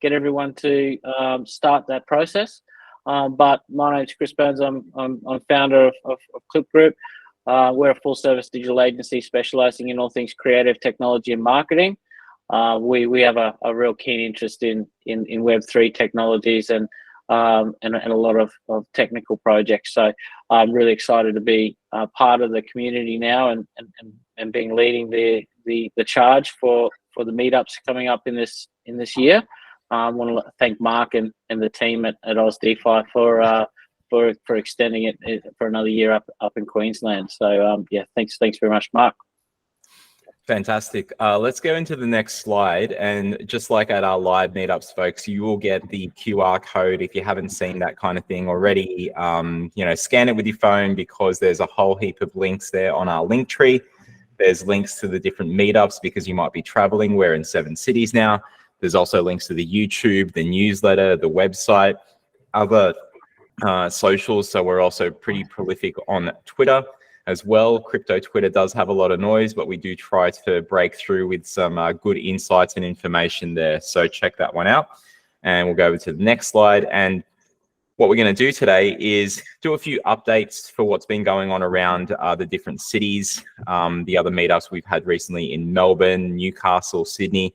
get everyone to start that process. But my name's Chris Burns. I'm founder of Klyp Group. We're a full-service digital agency specializing in all things creative, technology, and marketing. We have a real keen interest in Web3 technologies and a lot of technical projects. So I'm really excited to be part of the community now and being leading the charge for the meetups coming up in this year. I want to thank Mark and the team at Aus DeFi for extending it for another year up in Queensland. So yeah, thanks very much, Mark. Fantastic. Let's go into the next slide. And just like at our live meetups, folks, you will get the QR code if you haven't seen that kind of thing already. Scan it with your phone because there's a whole heap of links there on our link tree. There's links to the different meetups because you might be traveling. We're in 7 cities now. There's also links to the YouTube, the newsletter, the website, other socials. So we're also pretty prolific on Twitter as well. Crypto Twitter does have a lot of noise, but we do try to break through with some good insights and information there. So check that one out. And we'll go over to the next slide. And what we're going to do today is do a few updates for what's been going on around the different cities, the other meetups we've had recently in Melbourne, Newcastle, Sydney.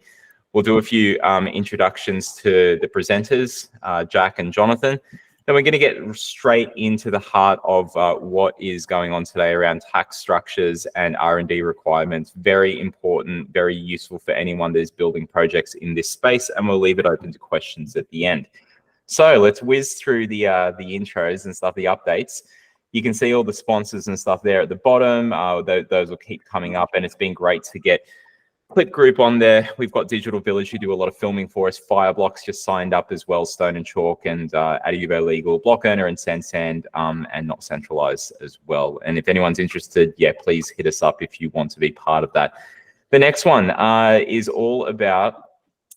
We'll do a few introductions to the presenters, Jack and Jonathan. Then we're going to get straight into the heart of what is going on today around tax structures and R&D requirements. Very important, very useful for anyone that is building projects in this space, and we'll leave it open to questions at the end. So let's whiz through the intros and stuff, the updates. You can see all the sponsors and stuff there at the bottom. Those will keep coming up, and it's been great to get Klyp Group on there. We've got Digital Village who do a lot of filming for us. Fireblocks just signed up as well. Stone and Chalk and Adiuvo Legal, Block Earner and Send, and Not Centralized as well. And if anyone's interested, yeah, please hit us up if you want to be part of that. The next one is all about.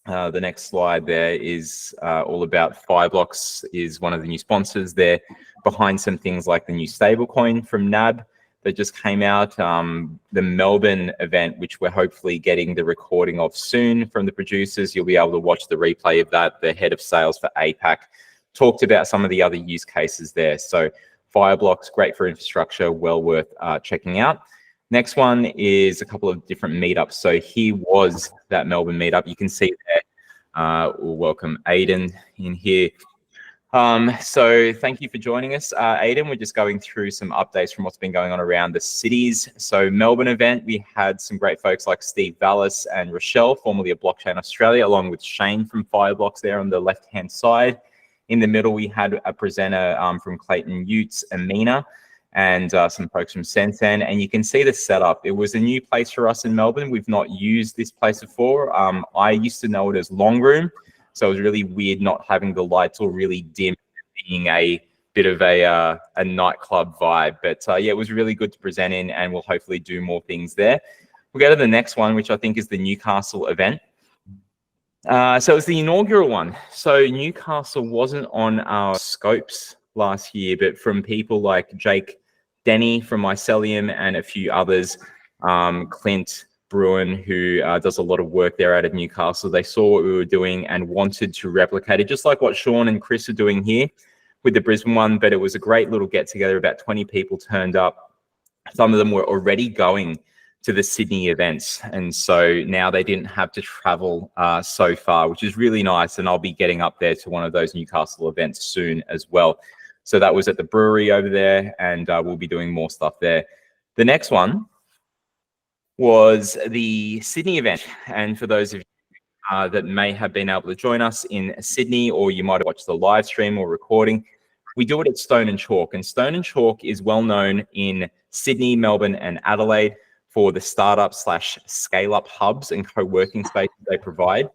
The next slide there is all about Fireblocks is one of the new sponsors there behind some things like the new stablecoin from NAB that just came out, the Melbourne event, which we're hopefully getting the recording of soon from the producers. You'll be able to watch the replay of that. The head of sales for APAC talked about some of the other use cases there. So Fireblocks, great for infrastructure, well worth checking out. Next one is a couple of different meetups. So here was that Melbourne meetup. You can see there. We'll welcome Aiden in here. So thank you for joining us, Aiden. We're just going through some updates from what's been going on around the cities. So Melbourne event, we had some great folks like Steve Vallis and Rochelle, formerly of Blockchain Australia, along with Shane from Fireblocks there on the left-hand side. In the middle, we had a presenter from Clayton Utes, Amina, and some folks from Sensen. And you can see the setup. It was a new place for us in Melbourne. We've not used this place before. I used to know it as Long Room. So it was really weird not having the lights all really dim, being a bit of a nightclub vibe. But yeah, it was really good to present in, and we'll hopefully do more things there. We'll go to the next one, which I think is the Newcastle event. So it was the inaugural one. So Newcastle wasn't on our scopes last year, but from people like Jake Denny from Mycelium and a few others, Clint Bruin, who does a lot of work there out of Newcastle. They saw what we were doing and wanted to replicate it, just like what Sean and Chris are doing here with the Brisbane one. But it was a great little get together. About 20 people turned up. Some of them were already going to the Sydney events, and so now they didn't have to travel so far, which is really nice. And I'll be getting up there to one of those Newcastle events soon as well. So that was at the brewery over there, and we'll be doing more stuff there. The next one was the Sydney event. And for those of you that may have been able to join us in Sydney, or you might have watched the live stream or recording, we do it at Stone and Chalk. And Stone and Chalk is well known in Sydney, Melbourne, and Adelaide for the startup / scale-up hubs and co-working spaces they provide.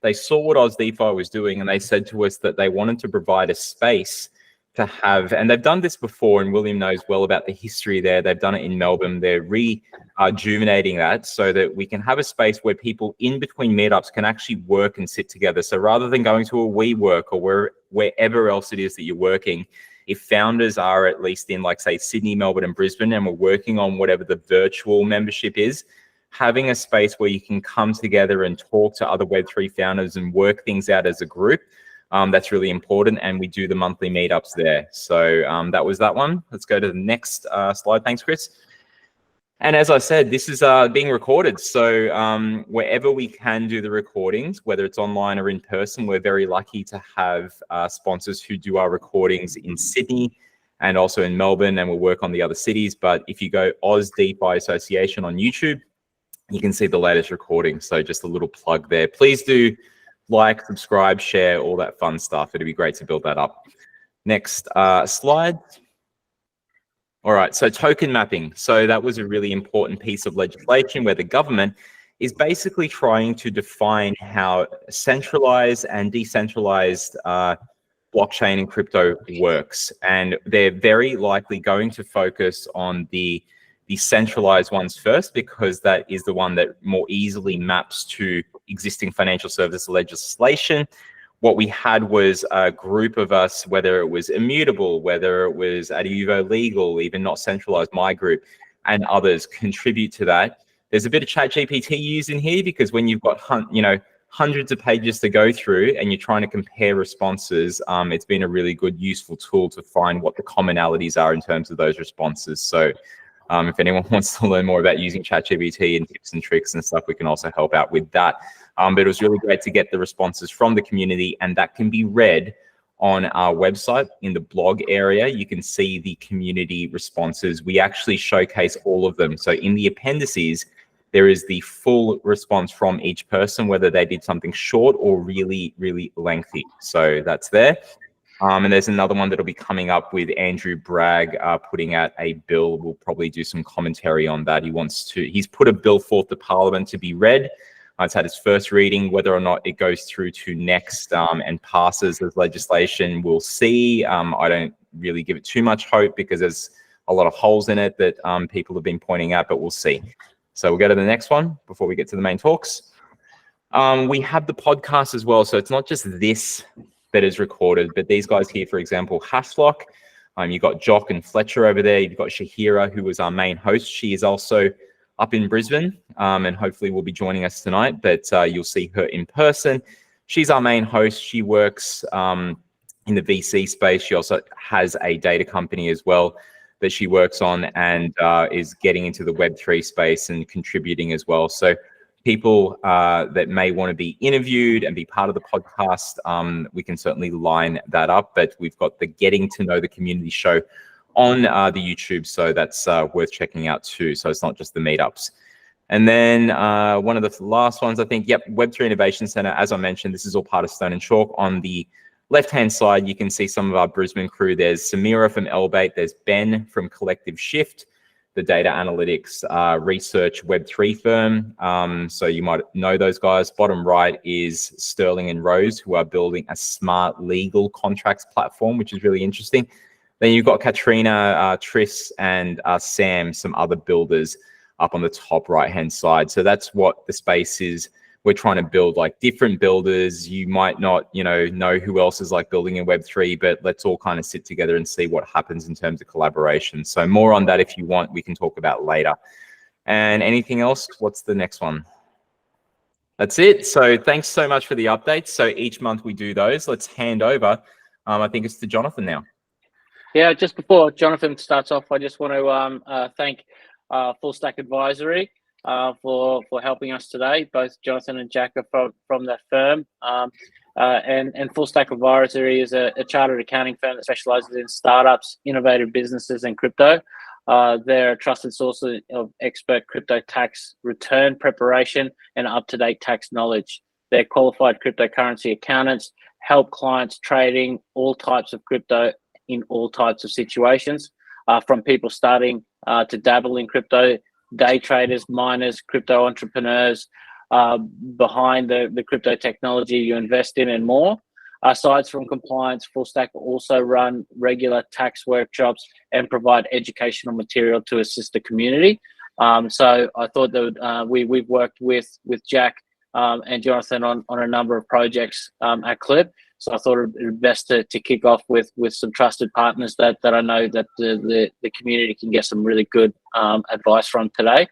They saw what Aus DeFi was doing, and they said to us that they wanted to provide a space to have, and they've done this before, and William knows well about the history there. They've done it in Melbourne. They're rejuvenating that so that we can have a space where people in between meetups can actually work and sit together. So rather than going to a WeWork or wherever else it is that you're working, if founders are at least in, like, say, Sydney, Melbourne, and Brisbane, and we're working on whatever the virtual membership is, having a space where you can come together and talk to other Web3 founders and work things out as a group. That's really important, and we do the monthly meetups there. So that was that one. Let's go to the next slide. Thanks, Chris. And as I said, this is being recorded. So wherever we can do the recordings, whether it's online or in person, we're very lucky to have sponsors who do our recordings in Sydney and also in Melbourne, and we'll work on the other cities. But if you go Aus DeFi Association on YouTube, you can see the latest recording. So just a little plug there. Please do like, subscribe, share, all that fun stuff. It'd be great to build that up. Next slide. All right, so token mapping. So that was a really important piece of legislation where the government is basically trying to define how centralized and decentralized blockchain and crypto works. And they're very likely going to focus on the centralized ones first, because that is the one that more easily maps to existing financial service legislation. What we had was a group of us, whether it was Immutable, whether it was Adiuvo Legal, even not centralized, my group, and others contribute to that. There's a bit of ChatGPT used in here, because when you've got hundreds of pages to go through and you're trying to compare responses, it's been a really good, useful tool to find what the commonalities are in terms of those responses. So if anyone wants to learn more about using ChatGPT and tips and tricks and stuff, we can also help out with that. But it was really great to get the responses from the community, and that can be read on our website in the blog area. You can see the community responses. We actually showcase all of them. So in the appendices, there is the full response from each person, whether they did something short or really, really lengthy. So that's there. And there's another one that'll be coming up with Andrew Bragg putting out a bill. We'll probably do some commentary on that. He's put a bill forth to Parliament to be read. It's had its first reading. Whether or not it goes through to next and passes as legislation, we'll see. I don't really give it too much hope, because there's a lot of holes in it that people have been pointing out, but we'll see. So we'll go to the next one before we get to the main talks. We have the podcast as well. So it's not just this that is recorded, but these guys here, for example, Hashlock. You've got Jock and Fletcher over there. You've got Shahira, who was our main host. She is also up in Brisbane, and hopefully will be joining us tonight, but you'll see her in person. She's our main host. She works in the VC space. She also has a data company as well that she works on, and is getting into the Web3 space and contributing as well. So people that may want to be interviewed and be part of the podcast, we can certainly line that up. But we've got the Getting to Know the Community show on the YouTube, so that's worth checking out too. So it's not just the meetups. And then one of the last ones, I think, yep, Web3 Innovation Center. As I mentioned, this is all part of Stone and Chalk. On the left-hand side, you can see some of our Brisbane crew. There's Samira from Elbait. There's Ben from Collective Shift, the data analytics research Web3 firm. So you might know those guys. Bottom right is Sterling and Rose, who are building a smart legal contracts platform, which is really interesting. Then you've got Katrina, Tris, and Sam, some other builders up on the top right-hand side. So that's what the space is. We're trying to build like different builders. You might not, know who else is like building in Web3, but let's all kind of sit together and see what happens in terms of collaboration. So more on that if you want, we can talk about later. And anything else? What's the next one? That's it. So thanks so much for the updates. So each month we do those. Let's hand over. I think it's to Jonathan now. Yeah, just before Jonathan starts off, I just want to thank Fullstack Advisory for helping us today. Both Jonathan and Jack are from that firm. And Fullstack Advisory is a chartered accounting firm that specializes in startups, innovative businesses, and crypto. They're a trusted source of expert crypto tax return preparation and up-to-date tax knowledge. They're qualified cryptocurrency accountants, help clients trading all types of crypto in all types of situations, from people starting to dabble in crypto, day traders, miners, crypto entrepreneurs, behind the crypto technology you invest in, and more. Aside from compliance, Fullstack also run regular tax workshops and provide educational material to assist the community. So I thought that we've worked with Jack and Jonathan on a number of projects at Klyp. So I thought it would be best to kick off with some trusted partners that I know that the community can get some really good advice from today.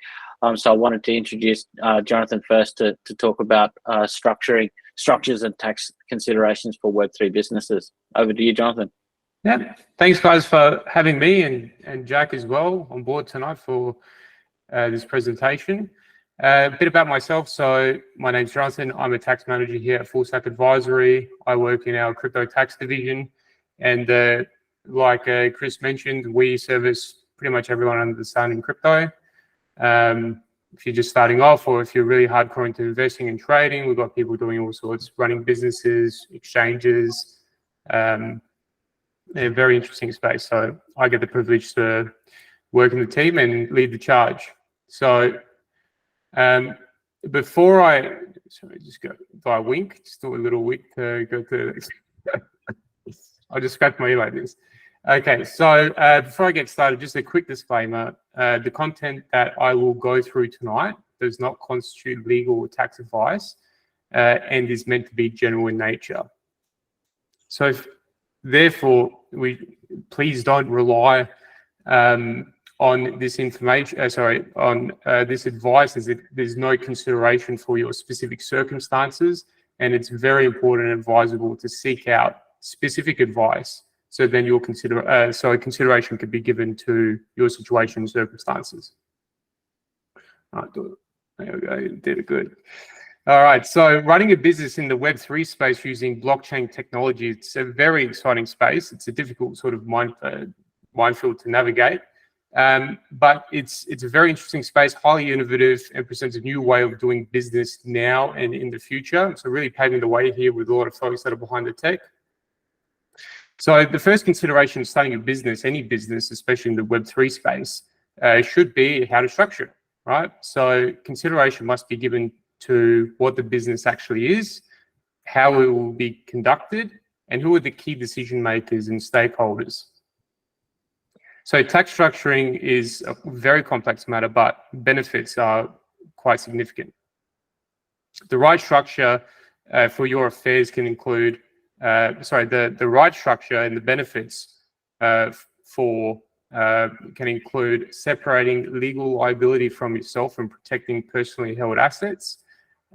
So I wanted to introduce Jonathan first to talk about structures and tax considerations for Web3 businesses. Over to you, Jonathan. Yeah, thanks guys for having me and Jack as well on board tonight for this presentation. A bit about myself. So my name's Jonathan. I'm a tax manager here at Fullstack Advisory. I work in our crypto tax division. And like Chris mentioned, we service pretty much everyone under the sun in crypto. If you're just starting off, or if you're really hardcore into investing and trading, we've got people doing all sorts, running businesses, exchanges, a very interesting space. So I get the privilege to work in the team and lead the charge. So before sorry, just go by wink, just do a little wink to go to, I'll just scratch my ear like this. Okay, so before I get started, just a quick disclaimer. The content that I will go through tonight does not constitute legal or tax advice and is meant to be general in nature. So therefore, please don't rely on this information, this advice, as there's no consideration for your specific circumstances, and it's very important and advisable to seek out specific advice. So then you'll consider, so a consideration could be given to your situation and circumstances. All right, there we go, did it good. All right, so running a business in the Web3 space using blockchain technology, it's a very exciting space. It's a difficult sort of minefield to navigate, but it's a very interesting space, highly innovative, and presents a new way of doing business now and in the future. So really paving the way here with a lot of folks that are behind the tech. So the first consideration of starting a business, any business, especially in the Web3 space, should be how to structure it, right? So consideration must be given to what the business actually is, how it will be conducted, and who are the key decision makers and stakeholders. So tax structuring is a very complex matter, but benefits are quite significant. The right structure for your affairs can include the right structure and the benefits can include separating legal liability from yourself and protecting personally held assets,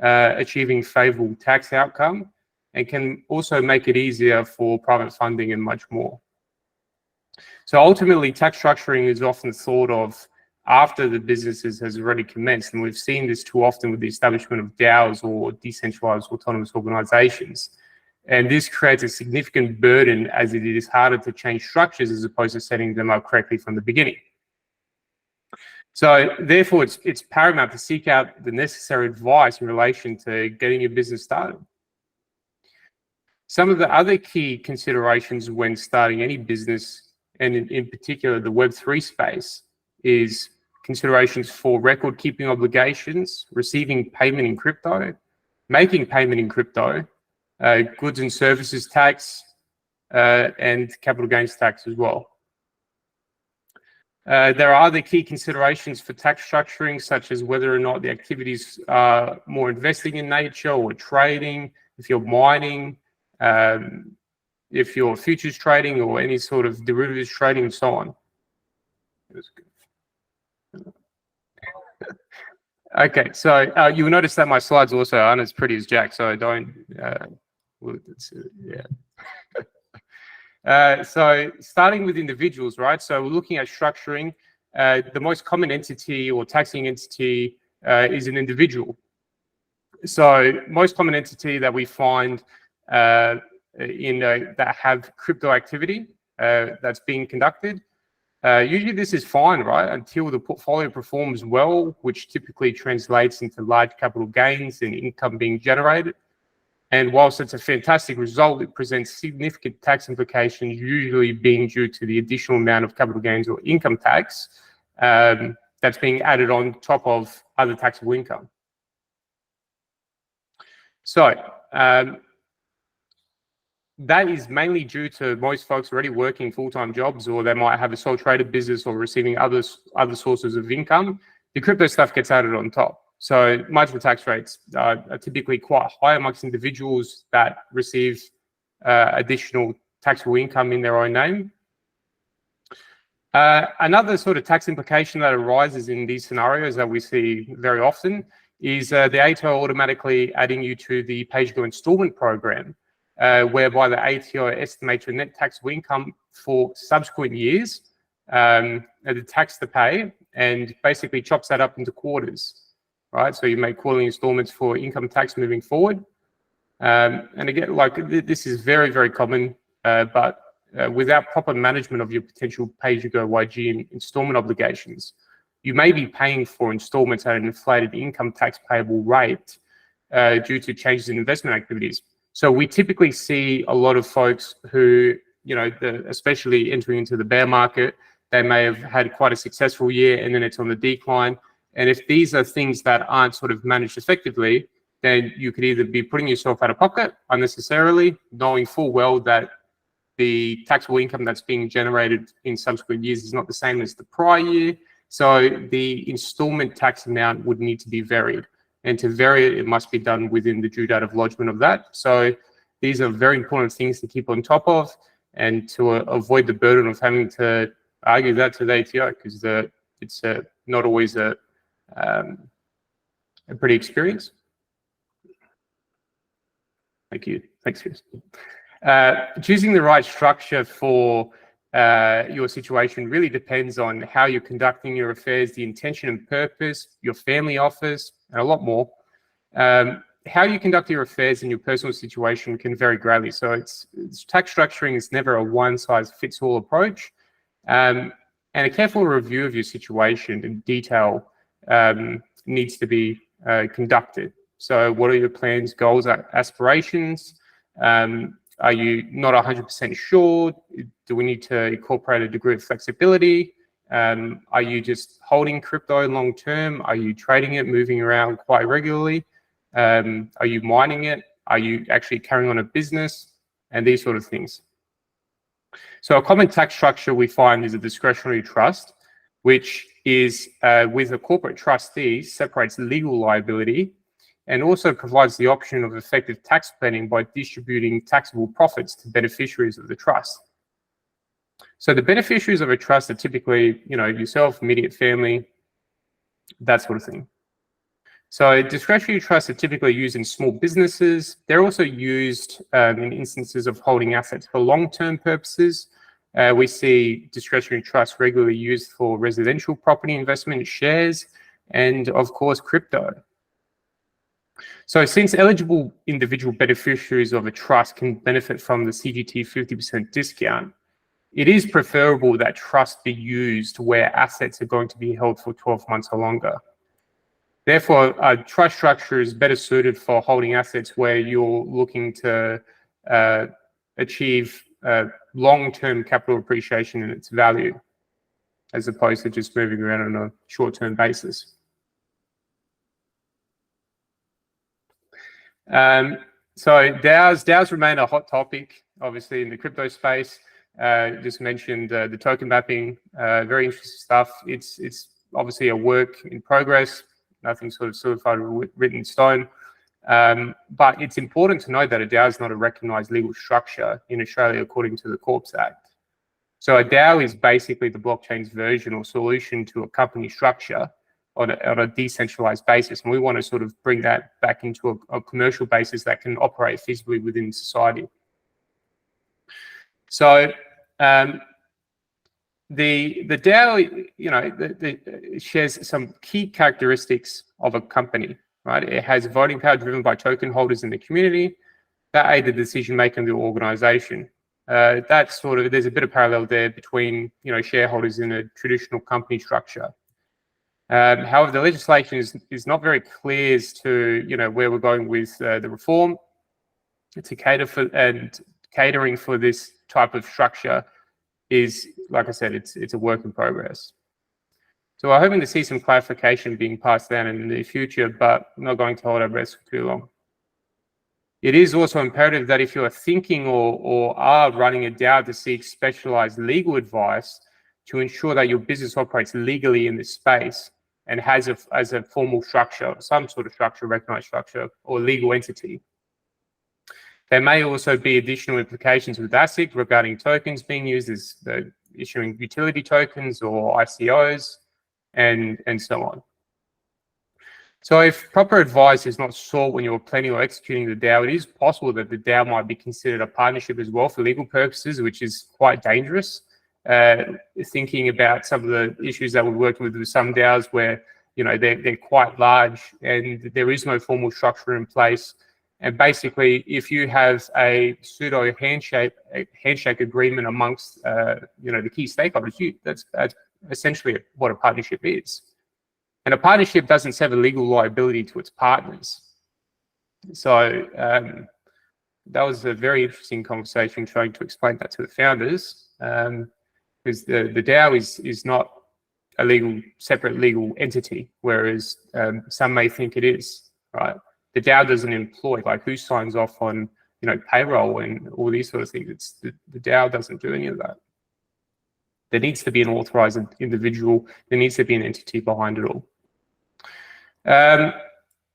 achieving favorable tax outcome, and can also make it easier for private funding and much more. So ultimately, tax structuring is often thought of after the businesses has already commenced, and we've seen this too often with the establishment of DAOs or decentralized autonomous organizations. And this creates a significant burden as it is harder to change structures as opposed to setting them up correctly from the beginning. So therefore, it's paramount to seek out the necessary advice in relation to getting your business started. Some of the other key considerations when starting any business, and in particular the Web3 space, is considerations for record keeping obligations, receiving payment in crypto, making payment in crypto, goods and services tax, and capital gains tax as well. There are other key considerations for tax structuring, such as whether or not the activities are more investing in nature or trading, if you're mining, if you're futures trading or any sort of derivatives trading and so on. Okay, so you will notice that my slides also aren't as pretty as Jack, so I don't, so starting with individuals, right? So we're looking at structuring. The most common entity or taxing entity is an individual. So most common entity that we find that have crypto activity that's being conducted. Usually this is fine, right? Until the portfolio performs well, which typically translates into large capital gains and income being generated. And whilst it's a fantastic result, it presents significant tax implications, usually being due to the additional amount of capital gains or income tax that's being added on top of other taxable income. So that is mainly due to most folks already working full-time jobs, or they might have a sole trader business or receiving other sources of income. The crypto stuff gets added on top. So marginal tax rates are typically quite high amongst individuals that receive additional taxable income in their own name. Another sort of tax implication that arises in these scenarios that we see very often is the ATO automatically adding you to the pay-as-you-go installment program, whereby the ATO estimates your net taxable income for subsequent years, the tax to pay, and basically chops that up into quarters, right? So you make quarterly installments for income tax moving forward. And again, like this is very, very common, but without proper management of your potential pay-as-you-go YG installment obligations, you may be paying for installments at an inflated income tax payable rate due to changes in investment activities. So we typically see a lot of folks who, you know, especially entering into the bear market, they may have had quite a successful year and then it's on the decline. And if these are things that aren't sort of managed effectively, then you could either be putting yourself out of pocket unnecessarily, knowing full well that the taxable income that's being generated in subsequent years is not the same as the prior year. So the installment tax amount would need to be varied. And to vary it, it must be done within the due date of lodgement of that. So these are very important things to keep on top of and to avoid the burden of having to argue that to the ATO, because it's not always a pretty experience. Thank you. Thanks, Chris. Choosing the right structure for your situation really depends on how you're conducting your affairs, the intention and purpose, your family offers, and a lot more. How you conduct your affairs in your personal situation can vary greatly. So it's tax structuring is never a one-size-fits-all approach. And a careful review of your situation in detail needs to be conducted. So what are your plans, goals, aspirations? Are you not 100% sure? Do we need to incorporate a degree of flexibility? Are you just holding crypto long term? Are you trading it, moving around quite regularly? Are you mining it? Are you actually carrying on a business? And these sort of things. So a common tax structure we find is a discretionary trust, which is with a corporate trustee, separates legal liability and also provides the option of effective tax planning by distributing taxable profits to beneficiaries of the trust. So the beneficiaries of a trust are typically, you know, yourself, immediate family, that sort of thing. So discretionary trusts are typically used in small businesses. They're also used in instances of holding assets for long-term purposes. We see discretionary trusts regularly used for residential property investment, shares, and of course, crypto. So since eligible individual beneficiaries of a trust can benefit from the CGT 50% discount, it is preferable that trusts be used where assets are going to be held for 12 months or longer. Therefore, a trust structure is better suited for holding assets where you're looking to achieve long-term capital appreciation in its value, as opposed to just moving around on a short-term basis. So DAOs remain a hot topic, obviously, in the crypto space. Just mentioned the token mapping, very interesting stuff. It's obviously a work in progress, nothing sort of certified or written in stone. But it's important to note that a DAO is not a recognized legal structure in Australia according to the Corps Act. So a DAO is basically the blockchain's version or solution to a company structure on a decentralized basis. And we want to sort of bring that back into a commercial basis that can operate feasibly within society. So the DAO, you know, shares some key characteristics of a company, right? It has voting power driven by token holders in the community that aid the decision making of the organization. That's sort of, there's a bit of parallel there between, you know, shareholders in a traditional company structure. However, the legislation is not very clear as to, you know, where we're going with the reform to cater for, and catering for this type of structure is, like I said, it's a work in progress. So we're hoping to see some clarification being passed down in the future, but I'm not going to hold our breath for too long. It is also imperative that if you're thinking or are running a DAO to seek specialized legal advice to ensure that your business operates legally in this space and has a formal structure, some sort of structure, recognized structure, or legal entity. There may also be additional implications with ASIC regarding tokens being used as the issuing utility tokens or ICOs, and so on. So if proper advice is not sought when you're planning or executing the DAO, it is possible that the DAO might be considered a partnership as well for legal purposes, which is quite dangerous. Thinking about some of the issues that we're working with some DAOs where, you know, they're quite large and there is no formal structure in place. And basically, if you have a pseudo handshake agreement amongst, you know, the key stakeholders, that's essentially what a partnership is. And a partnership doesn't have a legal liability to its partners. So that was a very interesting conversation trying to explain that to the founders, because the DAO is not a separate legal entity, whereas some may think it is, right? The DAO doesn't employ, like, who signs off on, you know, payroll and all these sort of things. It's the DAO doesn't do any of that. There needs to be an authorized individual. There needs to be an entity behind it all.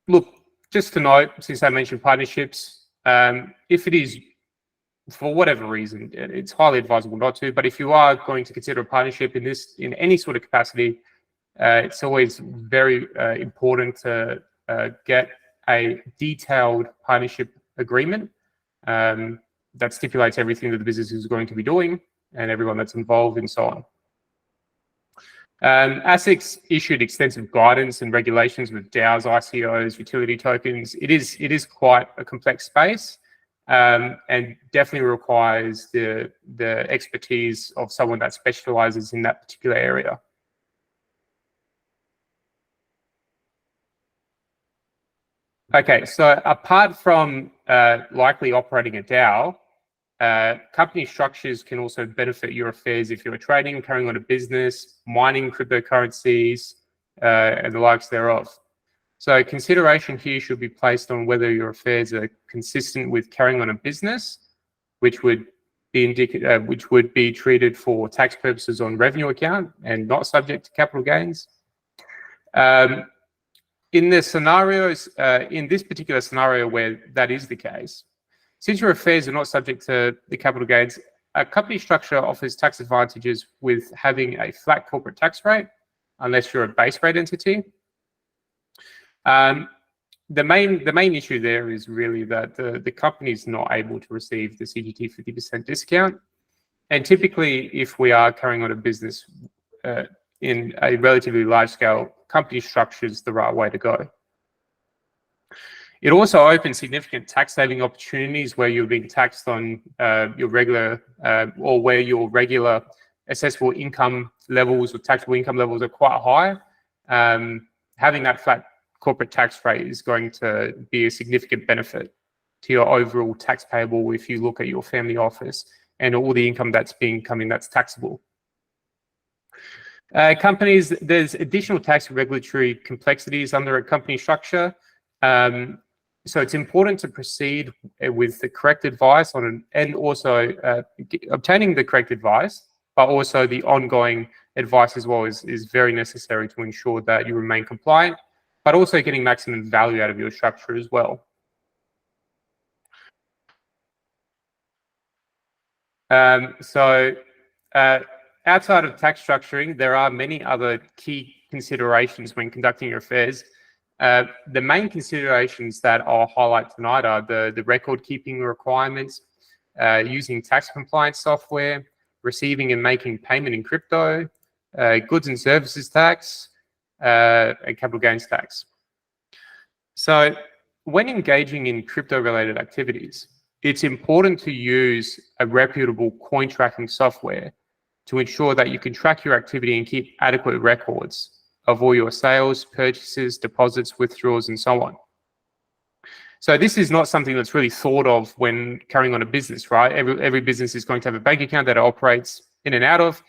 Look, just to note, since I mentioned partnerships, if it is, for whatever reason, it's highly advisable not to, but if you are going to consider a partnership in any sort of capacity, it's always very important to get a detailed partnership agreement that stipulates everything that the business is going to be doing and everyone that's involved and so on. ASIC's issued extensive guidance and regulations with DAOs, ICOs, utility tokens. It is quite a complex space, and definitely requires the expertise of someone that specializes in that particular area. Okay, so apart from likely operating a DAO, company structures can also benefit your affairs if you're trading, carrying on a business, mining cryptocurrencies, and the likes thereof. So consideration here should be placed on whether your affairs are consistent with carrying on a business, which would be treated for tax purposes on revenue account and not subject to capital gains. In the scenarios, in this particular scenario where that is the case, since your affairs are not subject to the capital gains, a company structure offers tax advantages with having a flat corporate tax rate, unless you're a base rate entity. The main issue there is really that the company is not able to receive the CGT 50% discount. And typically, if we are carrying on a business in a relatively large scale, company structure is the right way to go. It also opens significant tax saving opportunities where you're being taxed on your regular or where your regular assessable income levels or taxable income levels are quite high. Having that flat corporate tax rate is going to be a significant benefit to your overall tax payable if you look at your family office and all the income that's coming that's taxable. Companies, there's additional tax and regulatory complexities under a company structure. So it's important to proceed with the correct advice and also obtaining the correct advice, but also the ongoing advice as well is very necessary to ensure that you remain compliant, but also getting maximum value out of your structure as well. Outside of tax structuring, there are many other key considerations when conducting your affairs. The main considerations that I'll highlight tonight are the record keeping requirements, using tax compliance software, receiving and making payment in crypto, goods and services tax, and capital gains tax. So when engaging in crypto related activities, it's important to use a reputable coin tracking software to ensure that you can track your activity and keep adequate records of all your sales, purchases, deposits, withdrawals, and so on. So this is not something that's really thought of when carrying on a business, right? Every business is going to have a bank account that it operates in and out of,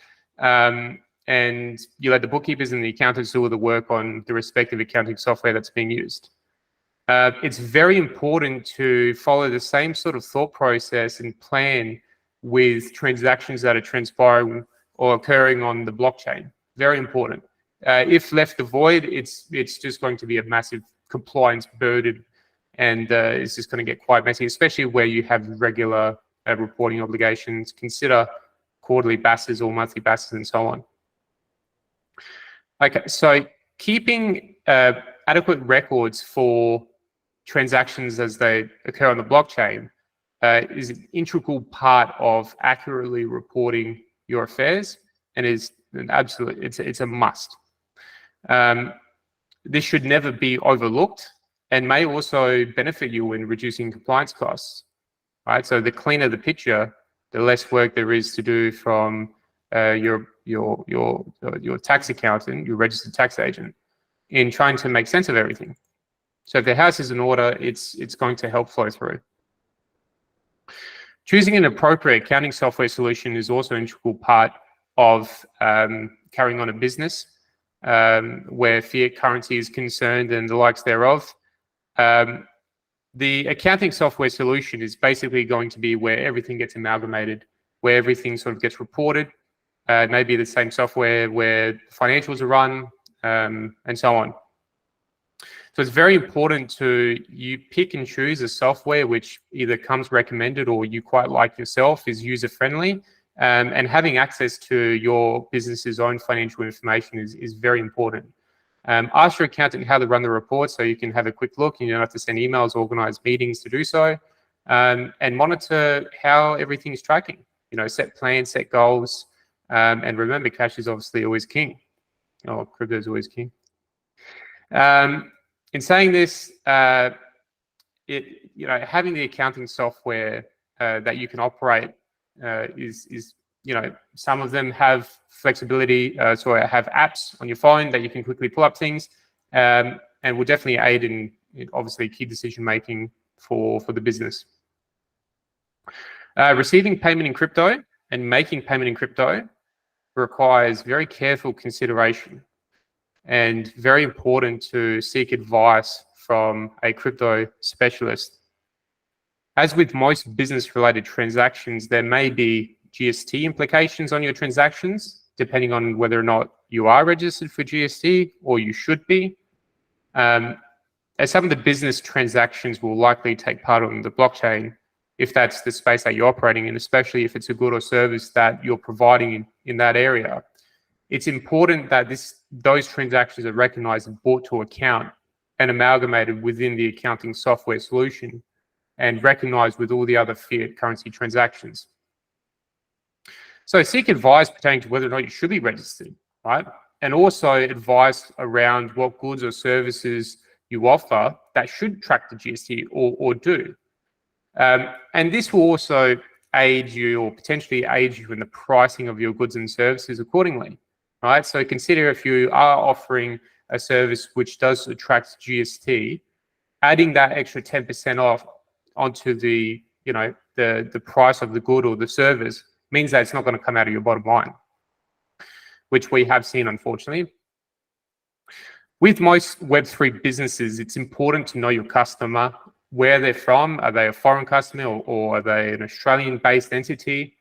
and you let the bookkeepers and the accountants do all the work on the respective accounting software that's being used. It's very important to follow the same sort of thought process and plan with transactions that are transpiring or occurring on the blockchain. Very important. If left devoid, it's just going to be a massive compliance burden, and it's just going to get quite messy, especially where you have regular reporting obligations. Consider quarterly BASs or monthly BASs and so on. Okay, so keeping adequate records for transactions as they occur on the blockchain is an integral part of accurately reporting your affairs, and is an absolute, it's a must. This should never be overlooked and may also benefit you in reducing compliance costs, right? So the cleaner the picture, the less work there is to do from your tax accountant, your registered tax agent, in trying to make sense of everything. So if the house is in order, it's going to help flow through. Choosing an appropriate accounting software solution is also an integral part of carrying on a business where fiat currency is concerned and the likes thereof. The accounting software solution is basically going to be where everything gets amalgamated, where everything sort of gets reported. Maybe the same software where financials are run, and so on. So it's very important you pick and choose a software which either comes recommended or you quite like yourself, is user-friendly, and having access to your business's own financial information is very important. Ask your accountant how to run the report so you can have a quick look and you don't have to send emails, organize meetings to do so, and monitor how everything's tracking. You know, set plans, set goals, and remember, cash is obviously always king. Oh, crypto is always king. In saying this, having the accounting software that you can operate is some of them have flexibility, so have apps on your phone that you can quickly pull up things, and will definitely aid in obviously key decision making for the business. Receiving payment in crypto and making payment in crypto requires very careful consideration, and very important to seek advice from a crypto specialist. As with most business-related transactions, there may be GST implications on your transactions, depending on whether or not you are registered for GST or you should be. As some of the business transactions will likely take part on the blockchain, if that's the space that you're operating in, especially if it's a good or service that you're providing in that area. It's important that those transactions are recognized and brought to account and amalgamated within the accounting software solution and recognized with all the other fiat currency transactions. So seek advice pertaining to whether or not you should be registered, right? And also advice around what goods or services you offer that should track the GST or do. And this will also aid you, or potentially aid you, in the pricing of your goods and services accordingly. Right, so consider if you are offering a service which does attract GST, adding that extra 10% off onto the price of the good or the service means that it's not going to come out of your bottom line, which we have seen, unfortunately. With most Web3 businesses, it's important to know your customer, where they're from. Are they a foreign customer or are they an Australian-based entity?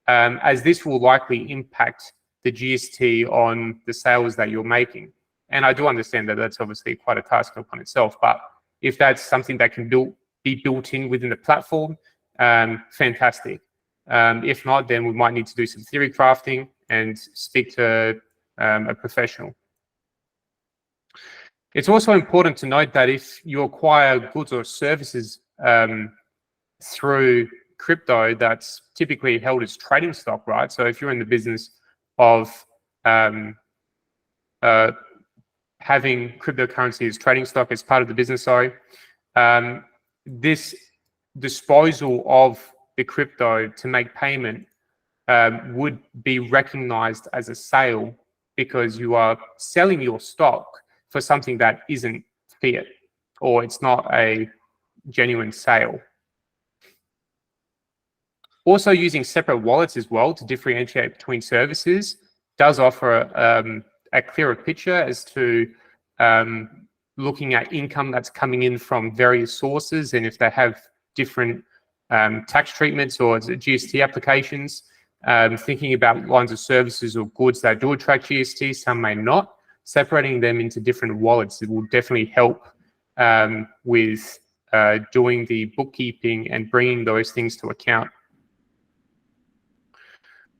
As this will likely impact the GST on the sales that you're making. And I do understand that that's obviously quite a task upon itself, but if that's something that can be built in within the platform, fantastic. If not, then we might need to do some theory crafting and speak to a professional. It's also important to note that if you acquire goods or services through crypto, that's typically held as trading stock, right? So if you're in the business of having cryptocurrency as trading stock as part of the business, this disposal of the crypto to make payment would be recognized as a sale, because you are selling your stock for something that isn't fiat, or it's not a genuine sale. Also, using separate wallets as well to differentiate between services does offer a clearer picture as to looking at income that's coming in from various sources, and if they have different tax treatments or GST applications. Thinking about lines of services or goods that do attract GST, some may not. Separating them into different wallets, it will definitely help with doing the bookkeeping and bringing those things to account.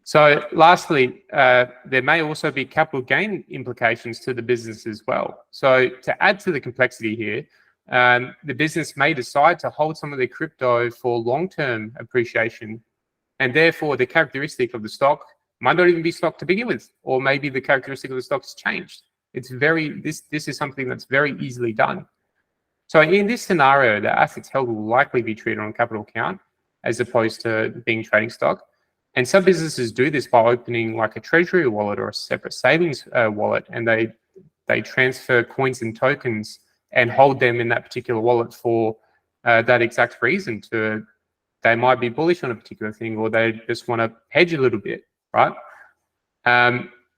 So lastly, there may also be capital gain implications to the business as well. So to add to the complexity here, the business may decide to hold some of their crypto for long-term appreciation, and therefore the characteristic of the stock might not even be stock to begin with, or maybe the characteristic of the stock has changed. It's this is something that's very easily done. So in this scenario, the assets held will likely be treated on a capital account as opposed to being trading stock. And some businesses do this by opening like a treasury wallet or a separate savings wallet, and they transfer coins and tokens and hold them in that particular wallet for that exact reason. They might be bullish on a particular thing, or they just want to hedge a little bit, right?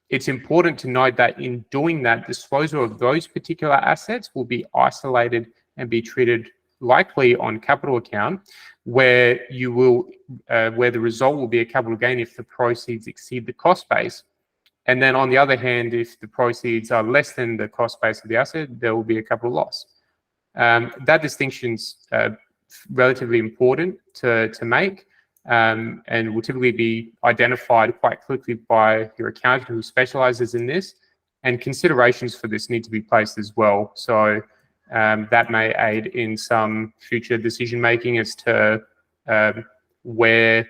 It's important to note that in doing that, disposal of those particular assets will be isolated and be treated likely on capital account, where the result will be a capital gain if the proceeds exceed the cost base. And then on the other hand, if the proceeds are less than the cost base of the asset, there will be a capital loss. That distinction's relatively important to make, and will typically be identified quite quickly by your accountant who specializes in this, and considerations for this need to be placed as well. So that may aid in some future decision making as to where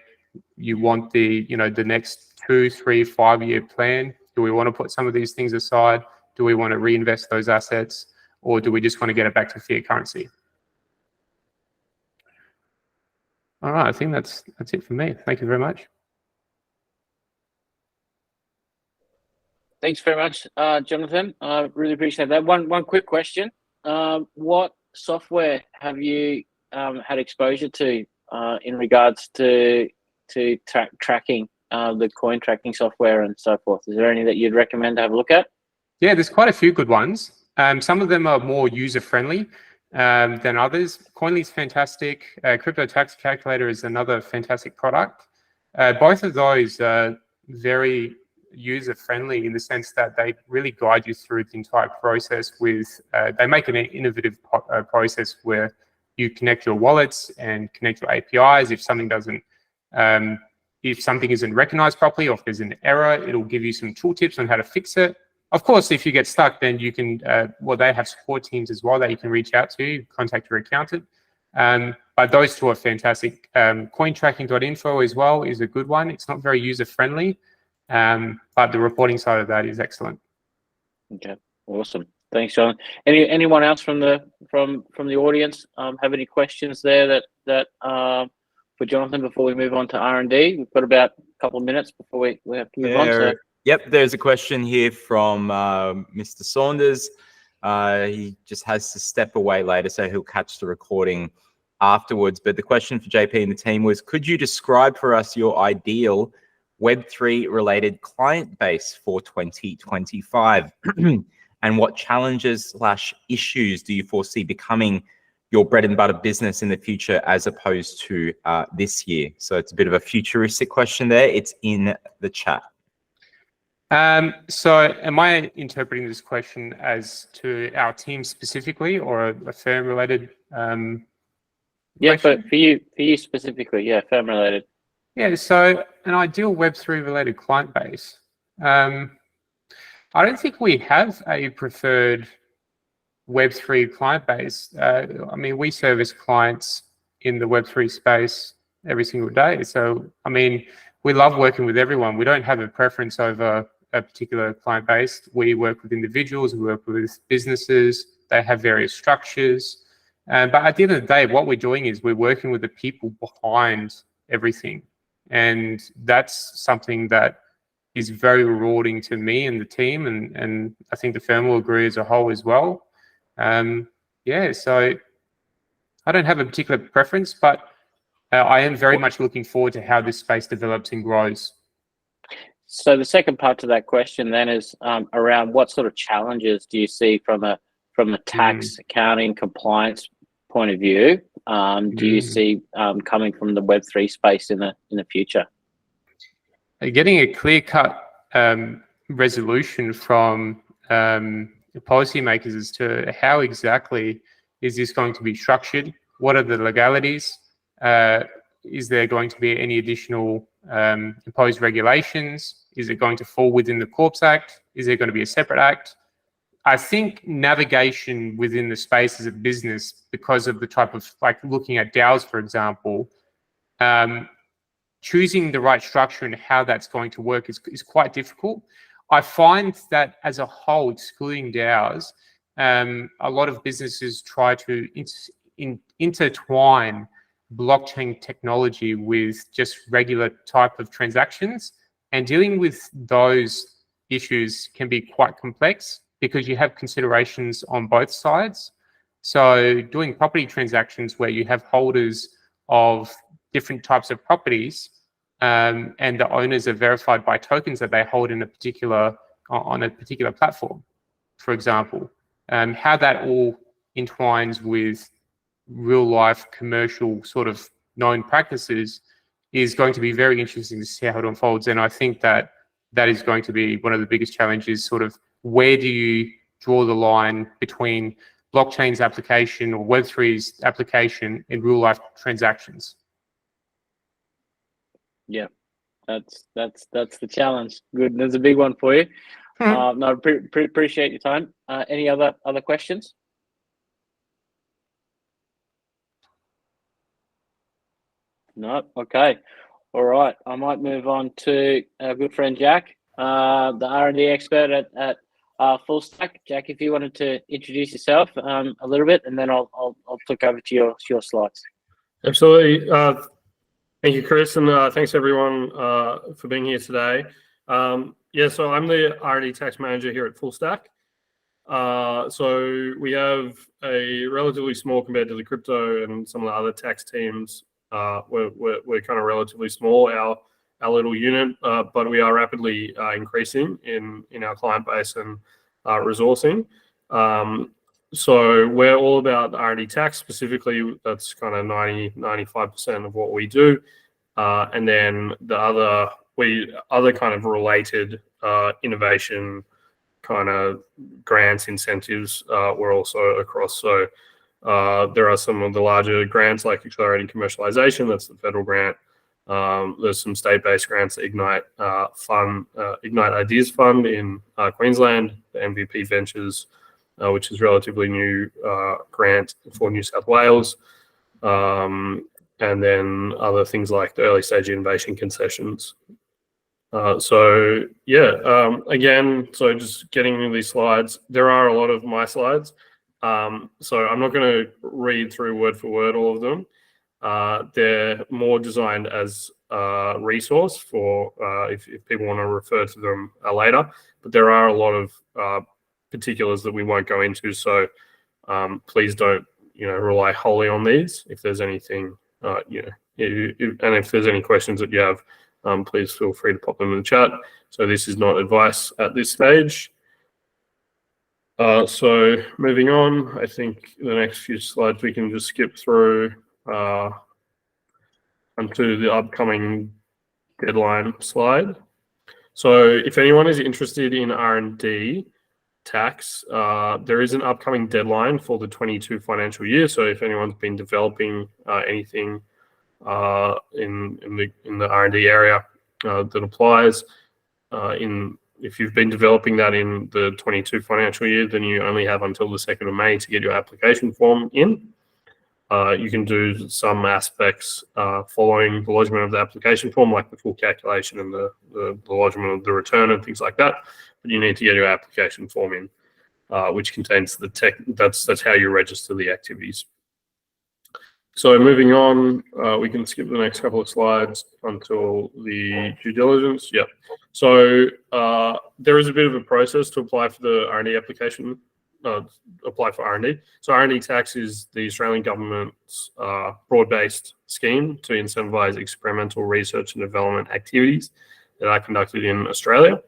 you want the next 2, 3, 5 year plan. Do we want to put some of these things aside? Do we want to reinvest those assets, or do we just want to get it back to fiat currency? All right, I think that's it for me. Thank you very much. Thanks very much, Jonathan. I really appreciate that. One quick question. What software have you had exposure to in regards to tracking the coin tracking software and so forth? Is there any that you'd recommend to have a look at? Yeah, there's quite a few good ones. Some of them are more user-friendly than others. Coinly's fantastic. Crypto Tax Calculator is another fantastic product. Both of those are very user-friendly in the sense that they really guide you through the entire process they make an innovative process where you connect your wallets and connect your APIs. If something isn't recognized properly, or if there's an error, it'll give you some tooltips on how to fix it. Of course, if you get stuck, then you can, they have support teams as well that you can reach out to, contact your accountant. But those two are fantastic. Cointracking.info as well is a good one. It's not very user-friendly, but the reporting side of that is excellent. Okay, awesome. Thanks, John. Anyone else from the audience have any questions there that for Jonathan before we move on to R&D? We've got about a couple of minutes before we have to move on. So. Yep, there's a question here from Mr. Saunders. He just has to step away later, so he'll catch the recording afterwards. But the question for JP and the team was, could you describe for us your ideal Web3 related client base for 2025? And what challenges/issues do you foresee becoming your bread and butter business in the future as opposed to this year? So it's a bit of a futuristic question there. It's in the chat. So am I interpreting this question as to our team specifically, or a firm related? Yeah, but for you specifically, yeah, firm related. Yeah, so an ideal Web3 related client base. I don't think we have a preferred Web3 client base. I mean, we service clients in the Web3 space every single day. So, I mean, we love working with everyone. We don't have a preference over a particular client base. We work with individuals, we work with businesses. They have various structures. But at the end of the day, what we're doing is we're working with the people behind everything. And that's something that is very rewarding to me and the team, and I think the firm will agree as a whole as well. Yeah, so I don't have a particular preference, but I am very much looking forward to how this space develops and grows. So the second part to that question then is around what sort of challenges do you see from a tax, accounting, compliance point of view? Do you see coming from the Web3 space in the future? Getting a clear-cut resolution from policymakers as to how exactly is this going to be structured? What are the legalities? Is there going to be any additional impose regulations? Is it going to fall within the Corps Act? Is there going to be a separate act? I think navigation within the space as a business, because of the type of, like looking at DAOs, for example, choosing the right structure and how that's going to work is quite difficult. I find that as a whole, excluding DAOs, a lot of businesses try to intertwine blockchain technology with just regular type of transactions, and dealing with those issues can be quite complex because you have considerations on both sides. So doing property transactions where you have holders of different types of properties, and the owners are verified by tokens that they hold in a particular on a particular platform, for example, how that all entwines with real life commercial sort of known practices is going to be very interesting to see how it unfolds. And I think that that is going to be one of the biggest challenges, sort of where do you draw the line between blockchain's application or Web3's application in real life transactions? Yeah, that's the challenge. Good, there's a big one for you. No, appreciate your time. Any other questions? No. Okay. All right. I might move on to our good friend Jack, the R&D expert at Fullstack. Jack, if you wanted to introduce yourself a little bit, and then I'll flick over to your slides. Absolutely. Thank you, Chris, and thanks everyone for being here today. Yeah, so I'm the R&D tax manager here at Fullstack. So we have a relatively small compared to the crypto and some of the other tax teams. We're kind of relatively small, our little unit, but we are rapidly increasing in our client base and resourcing. So we're all about R&D tax specifically. That's kind of 95% of what we do. And then the other kind of related innovation kind of grants, incentives, we're also across. So there are some of the larger grants like Accelerating Commercialization, that's the federal grant. There's some state-based grants, the Ignite Ideas Fund in Queensland, the MVP Ventures, which is relatively new grant for New South Wales. And then other things like the early stage innovation concessions. So yeah, again, so just getting into these slides, there are a lot of my slides. So I'm not going to read through word for word all of them. They're more designed as a resource for if people want to refer to them later, but there are a lot of particulars that we won't go into. So please don't, rely wholly on these. If there's anything, and if there's any questions that you have, please feel free to pop them in the chat. So this is not advice at this stage. So moving on, I think the next few slides we can just skip through onto the upcoming deadline slide. So if anyone is interested in R&D tax, there is an upcoming deadline for the 22 financial year. So if anyone's been developing anything in the R&D area that applies, if you've been developing that in the 22 financial year, then you only have until the 2nd of May to get your application form in. You can do some aspects following the lodgement of the application form, like the full calculation and the lodgement of the return and things like that. But you need to get your application form in, which contains the tech. That's how you register the activities. So moving on, we can skip the next couple of slides until the due diligence. Yep. So there is a bit of a process to apply for the R&D application. Apply for R&D. So R&D tax is the Australian government's broad-based scheme to incentivise experimental research and development activities that are conducted in Australia.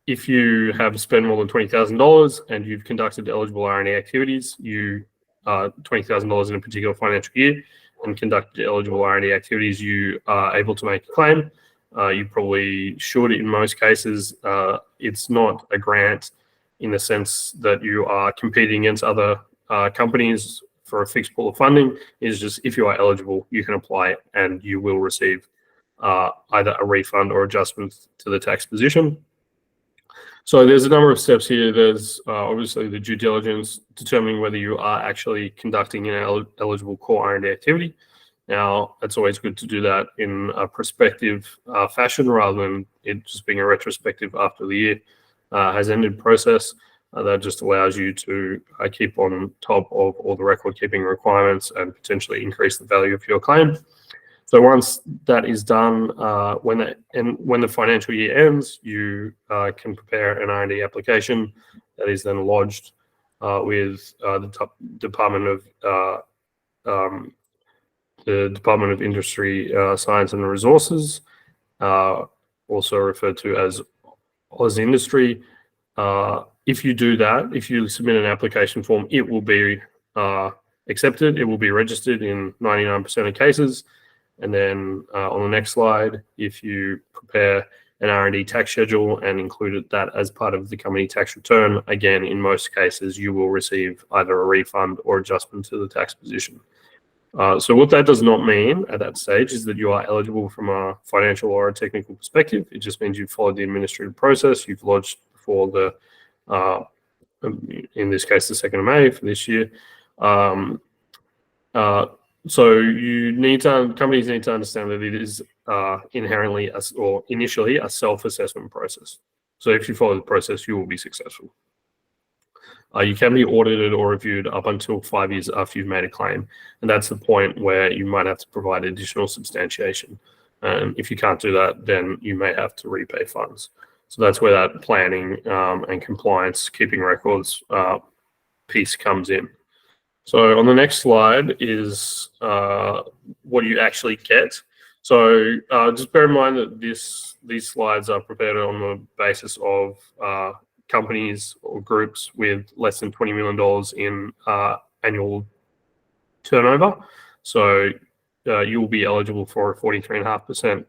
If you have spent more than $20,000 and you've conducted eligible R&D activities, you $20,000 in a particular financial year and conducted eligible R&D activities, you are able to make a claim. You probably should in most cases. It's not a grant in the sense that you are competing against other companies for a fixed pool of funding is just if you are eligible, you can apply and you will receive either a refund or adjustment to the tax position. So there's a number of steps here. There's obviously the due diligence, determining whether you are actually conducting an eligible core R&D activity. Now, it's always good to do that in a prospective fashion rather than it just being a retrospective after the year has ended process. That just allows you to keep on top of all the record keeping requirements and potentially increase the value of your claim. So once that is done, when the financial year ends, you can prepare an R&D application that is then lodged with the Department of Industry, Science and Resources, also referred to as Aus Industry. If you do that, if you submit an application form, it will be accepted. It will be registered in 99% of cases. And then on the next slide, if you prepare an R&D tax schedule and include that as part of the company tax return, again, in most cases, you will receive either a refund or adjustment to the tax position. So what that does not mean at that stage is that you are eligible from a financial or a technical perspective. It just means you've followed the administrative process. You've lodged before the, in this case, the 2nd of May for this year. So companies need to understand that it is inherently or initially a self-assessment process. So if you follow the process, you will be successful. You can be audited or reviewed up until 5 years after you've made a claim. And that's the point where you might have to provide additional substantiation. And if you can't do that, then you may have to repay funds. So that's where that planning and compliance, keeping records piece comes in. So on the next slide is what you actually get. So just bear in mind that these slides are prepared on the basis of companies or groups with less than $20 million in annual turnover. So you will be eligible for a 43.5%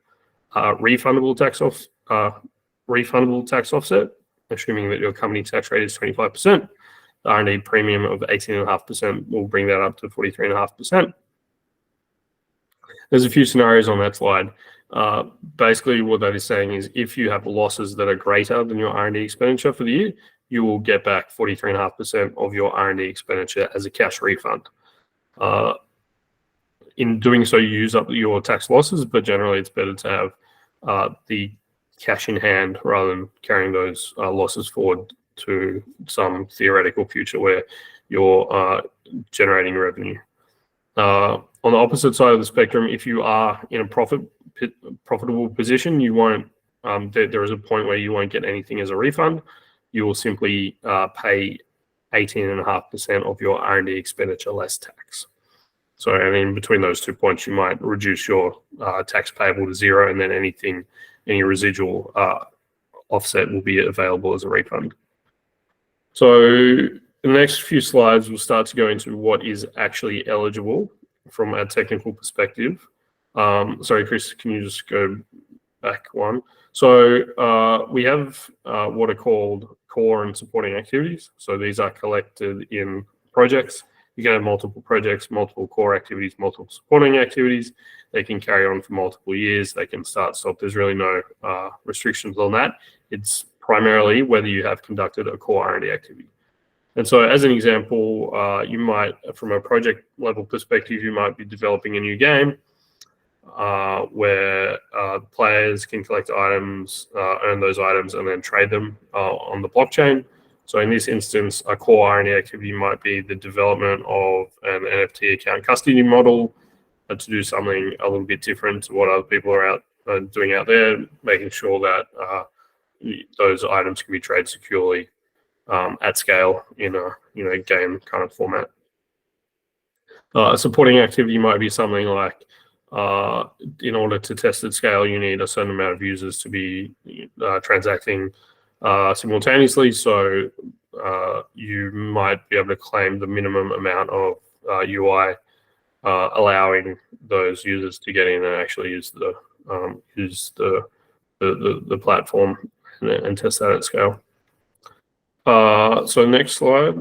refundable tax offset, assuming that your company tax rate is 25%. The R&D premium of 18.5% will bring that up to 43.5%. There's a few scenarios on that slide. Basically, what that is saying is if you have losses that are greater than your R&D expenditure for the year, you will get back 43.5% of your R&D expenditure as a cash refund. In doing so, you use up your tax losses, but generally it's better to have the cash in hand rather than carrying those losses forward to some theoretical future where you're generating revenue. On the opposite side of the spectrum, if you are in a profitable position, you won't. There is a point where you won't get anything as a refund. You will simply pay 18.5% of your R&D expenditure less tax. So, and in between those 2 points, you might reduce your tax payable to zero, and then any residual offset will be available as a refund. So in the next few slides, we'll start to go into what is actually eligible from a technical perspective. Sorry, Chris, can you just go back one? So we have what are called core and supporting activities. So these are collected in projects. You can have multiple projects, multiple core activities, multiple supporting activities. They can carry on for multiple years. They can start, stop. There's really no restrictions on that. It's primarily whether you have conducted a core R&D activity. And so as an example, you might, from a project level perspective, you might be developing a new game where players can collect items, earn those items, and then trade them on the blockchain. So in this instance, a core R&D activity might be the development of an NFT account custody model to do something a little bit different to what other people are doing out there, making sure that those items can be traded securely at scale in a game kind of format. A supporting activity might be something like in order to test at scale, you need a certain amount of users to be transacting simultaneously. So you might be able to claim the minimum amount of UI, allowing those users to get in and actually use the platform and test that at scale. So next slide.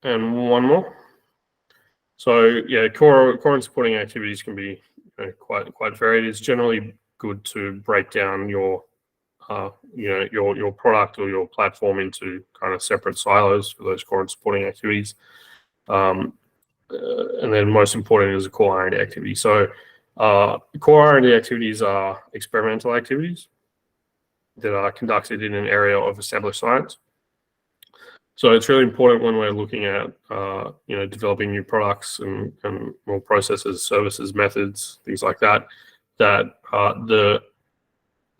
And one more. So yeah, core and supporting activities can be quite varied. It's generally good to break down your your product or your platform into kind of separate silos for those core and supporting activities. And then most important is a core R&D activity. So core R&D activities are experimental activities that are conducted in an area of established science. So it's really important when we're looking at developing new products and more processes, services, methods, things like that, that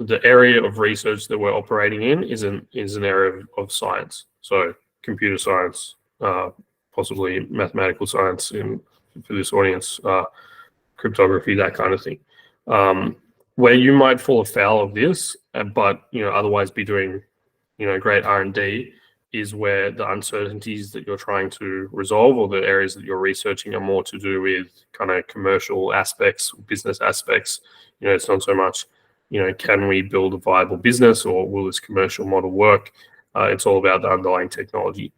the area of research that we're operating in is an area of science. So computer science, possibly mathematical science for this audience, cryptography, that kind of thing. Where you might fall afoul of this, but otherwise be doing great R&D, is where the uncertainties that you're trying to resolve or the areas that you're researching are more to do with kind of commercial aspects, business aspects. It's not so much, can we build a viable business or will this commercial model work? It's all about the underlying technology.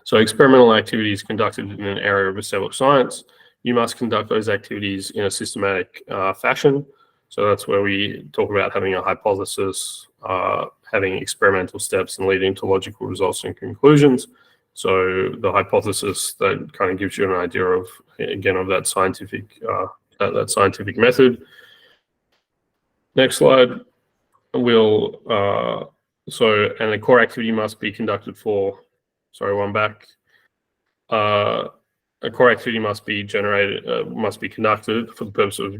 So experimental activities conducted in an area of established science, you must conduct those activities in a systematic fashion. So that's where we talk about having a hypothesis, having experimental steps and leading to logical results and conclusions. So the hypothesis that kind of gives you an idea of, again, of that scientific method. Next slide. And the core activity must be conducted for, sorry, one back. A core activity must be conducted for the purpose of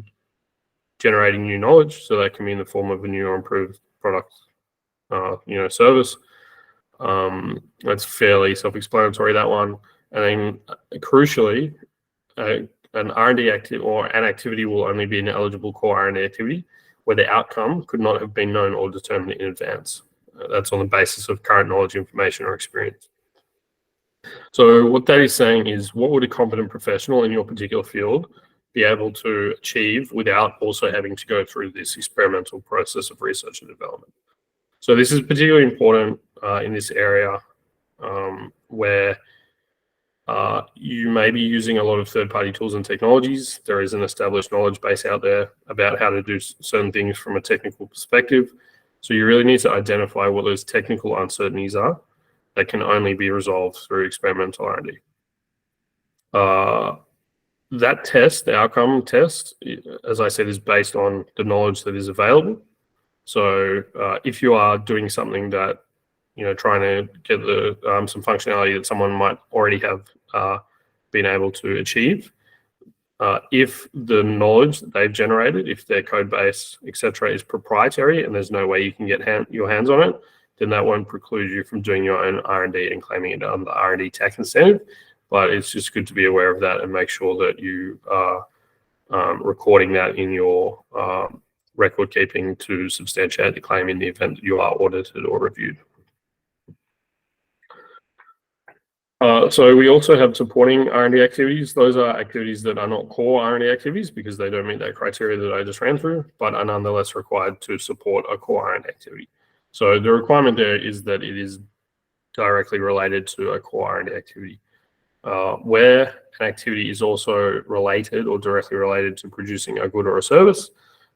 generating new knowledge. So that can be in the form of a new or improved product, service. That's fairly self-explanatory, that one. And then crucially, an R&D activity or an activity will only be an eligible core R&D activity where the outcome could not have been known or determined in advance. That's on the basis of current knowledge, information, or experience. So what that is saying is, what would a competent professional in your particular field be able to achieve without also having to go through this experimental process of research and development? So this is particularly important in this area where you may be using a lot of third-party tools and technologies. There is an established knowledge base out there about how to do certain things from a technical perspective. So you really need to identify what those technical uncertainties are that can only be resolved through experimental R&D. That test, the outcome test, as I said, is based on the knowledge that is available. So if you are doing something that, trying to get some functionality that someone might already have been able to achieve, if the knowledge that they've generated, if their code base, etc., is proprietary and there's no way you can get your hands on it, then that won't preclude you from doing your own R&D and claiming it on the R&D tax incentive. But it's just good to be aware of that and make sure that you are recording that in your record keeping to substantiate the claim in the event that you are audited or reviewed. So we also have supporting R&D activities. Those are activities that are not core R&D activities because they don't meet that criteria that I just ran through, but are nonetheless required to support a core R&D activity. So the requirement there is that it is directly related to a core R&D activity. Where an activity is also related or directly related to producing a good or a service,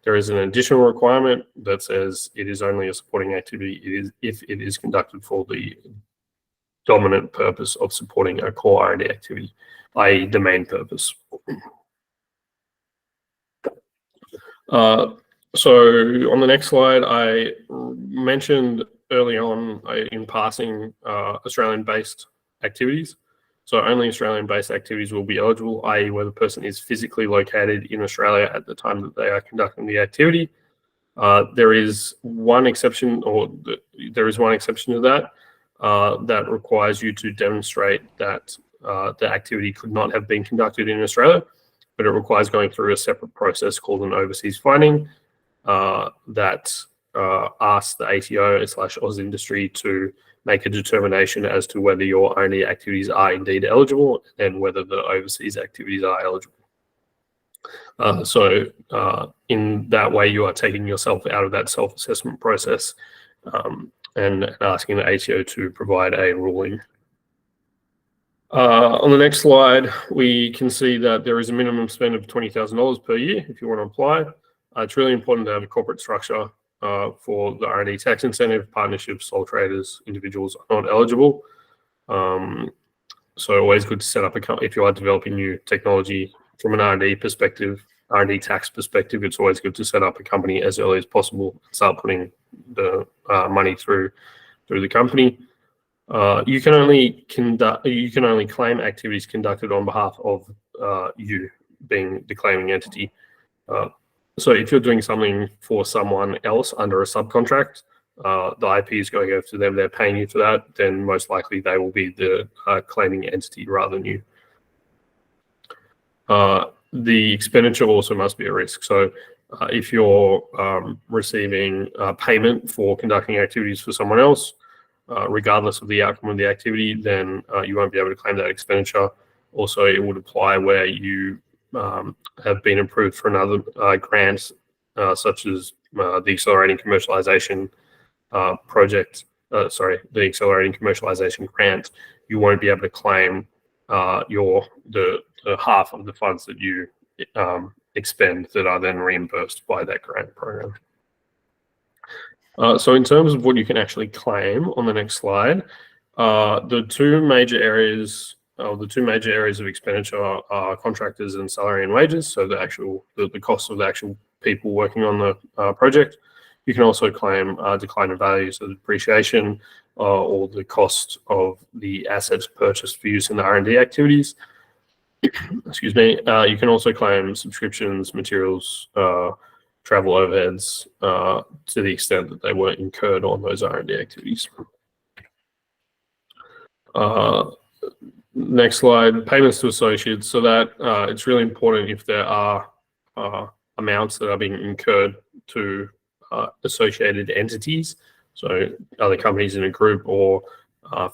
there is an additional requirement that says it is only a supporting activity if it is conducted for the dominant purpose of supporting a core R&D activity, i.e. the main purpose. So on the next slide, I mentioned early on in passing Australian-based activities. So only Australian-based activities will be eligible, i.e. where the person is physically located in Australia at the time that they are conducting the activity. There is one exception, to that, that requires you to demonstrate that the activity could not have been conducted in Australia, but it requires going through a separate process called an overseas finding that asks the ATO/Aus industry to make a determination as to whether your R&D activities are indeed eligible and whether the overseas activities are eligible. So in that way, you are taking yourself out of that self-assessment process and asking the ATO to provide a ruling On the next slide, we can see that there is a minimum spend of $20,000 per year if you want to apply. It's really important to have a corporate structure for the R&D tax incentive. Partnerships, sole traders, individuals are not eligible. So always good to set up a company if you are developing new technology from an R&D perspective, R&D tax perspective. It's always good to set up a company as early as possible and start putting the money through the company. You can only claim activities conducted on behalf of you being the claiming entity. So if you're doing something for someone else under a subcontract, the IP is going over to them, they're paying you for that, then most likely they will be the claiming entity rather than you. The expenditure also must be a risk. So if you're receiving payment for conducting activities for someone else, regardless of the outcome of the activity, then you won't be able to claim that expenditure. Also, it would apply where you have been approved for another grant, such as the Accelerating Commercialization project, the Accelerating Commercialization grant. You won't be able to claim the half of the funds that you expend that are then reimbursed by that grant program. So in terms of what you can actually claim on the next slide, the two major areas of expenditure are contractors and salary and wages. So the cost of the actual people working on the project. You can also claim decline in value, so depreciation, or the cost of the assets purchased for use in the R&D activities. Excuse me. You can also claim subscriptions, materials, travel overheads to the extent that they weren't incurred on those R&D activities. Next slide, payments to associates. So that it's really important if there are amounts that are being incurred to associated entities, so other companies in a group or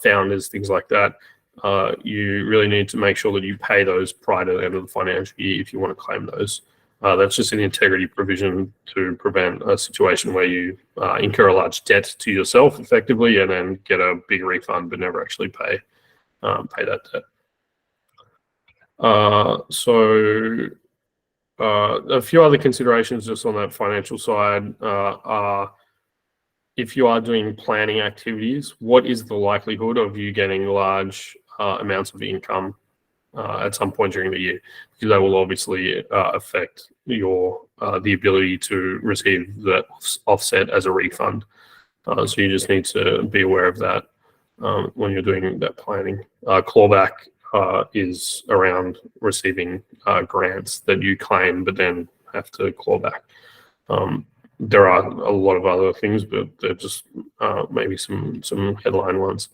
founders, things like that. You really need to make sure that you pay those prior to the end of the financial year if you want to claim those. That's just an integrity provision to prevent a situation where you incur a large debt to yourself effectively and then get a big refund but never actually pay that debt. A few other considerations just on that financial side are, if you are doing planning activities, what is the likelihood of you getting large amounts of income at some point during the year? Because that will obviously affect your the ability to receive that offset as a refund. So you just need to be aware of that when you're doing that planning. Clawback is around receiving grants that you claim but then have to claw back. There are a lot of other things, but they're just maybe some headline ones.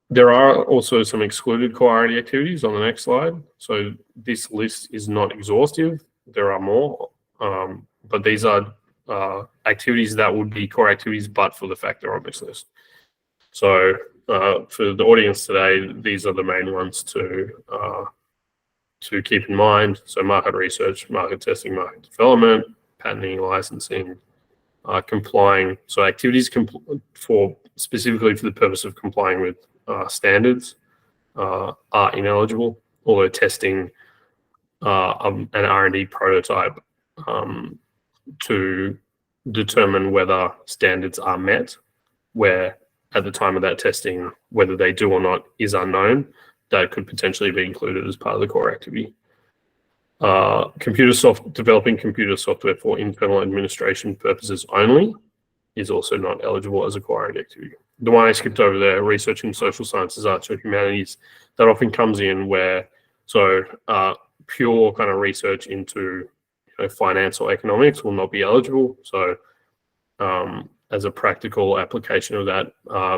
There are also some excluded core R&D activities on the next slide. So this list is not exhaustive. There are more, but these are activities that would be core activities, but for the fact they're on this list. So for the audience today, these are the main ones to keep in mind. So market research, market testing, market development, patenting, licensing, complying. So activities specifically for the purpose of complying with standards are ineligible, although testing an R&D prototype to determine whether standards are met, where at the time of that testing, whether they do or not is unknown, that could potentially be included as part of the core activity. Developing computer software for internal administration purposes only is also not eligible as a core R&D activity. The one I skipped over there, research in social sciences, arts, or humanities, that often comes in where, pure kind of research into finance or economics will not be eligible. So as a practical application of that,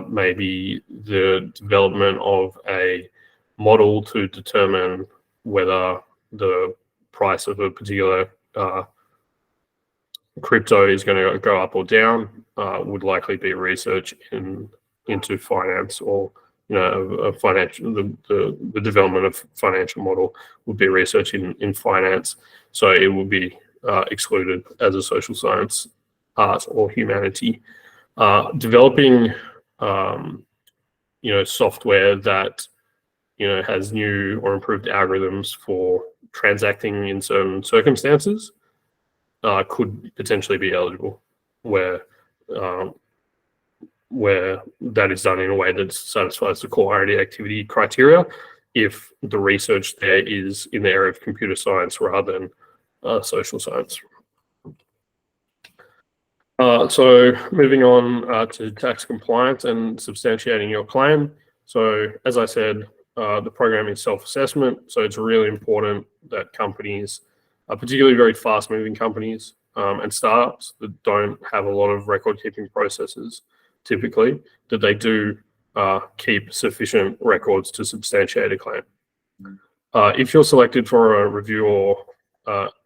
maybe the development of a model to determine whether the price of a particular crypto is going to go up or down would likely be research into finance, or a financial the development of financial model would be research in finance. So it would be excluded as a social science, art, or humanity. Developing software that has new or improved algorithms for transacting in certain circumstances, could potentially be eligible, where that is done in a way that satisfies the core R&D activity criteria, if the research there is in the area of computer science rather than social science. So moving on to tax compliance and substantiating your claim. So as I said, the program is self-assessment. So it's really important that companies, particularly very fast-moving companies and startups that don't have a lot of record-keeping processes, typically, that they do keep sufficient records to substantiate a claim. If you're selected for a review or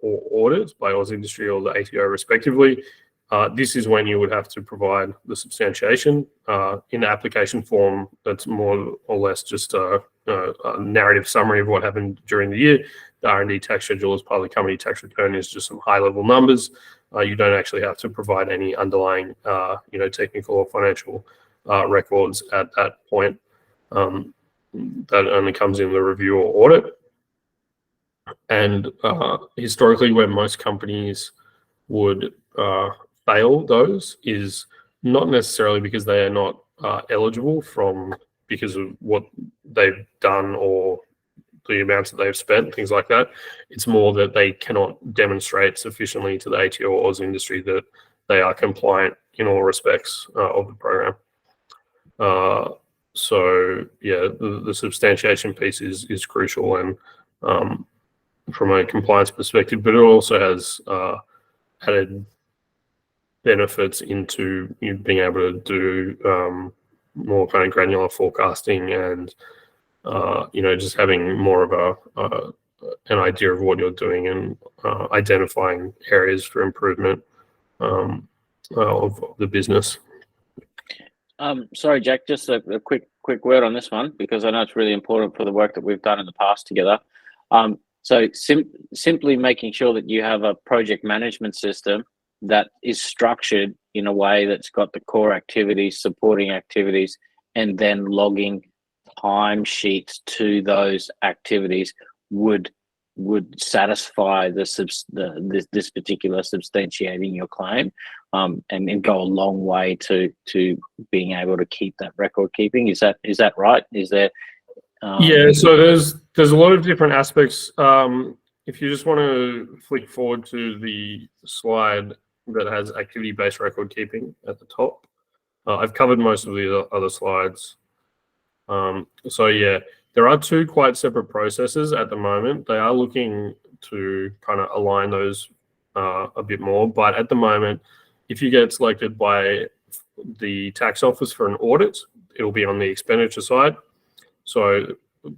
audit by Aus Industry or the ATO respectively, this is when you would have to provide the substantiation in the application form. That's more or less just a narrative summary of what happened during the year. The R&D tax schedule as part of the company tax return is just some high-level numbers. You don't actually have to provide any underlying, technical or financial records at that point. That only comes in the review or audit. And historically, where most companies would fail those is not necessarily because they are not eligible because of what they've done or the amounts that they've spent, things like that. It's more that they cannot demonstrate sufficiently to the ATO or Aus Industry that they are compliant in all respects of the program. So yeah, the substantiation piece is crucial, and from a compliance perspective, but it also has added benefits into being able to do more kind of granular forecasting and just having more of an idea of what you're doing and identifying areas for improvement of the business. Sorry, Jack, just a quick word on this one, because I know it's really important for the work that we've done in the past together. So simply making sure that you have a project management system that is structured in a way that's got the core activities, supporting activities, and then logging timesheets to those activities would satisfy this particular substantiating your claim, and go a long way to being able to keep that record keeping. Is that right? Is there? Yeah. So there's a lot of different aspects. If you just want to flick forward to the slide that has activity-based record keeping at the top, I've covered most of the other slides. So yeah, there are two quite separate processes at the moment. They are looking to kind of align those a bit more, but at the moment, if you get selected by the tax office for an audit, it'll be on the expenditure side. So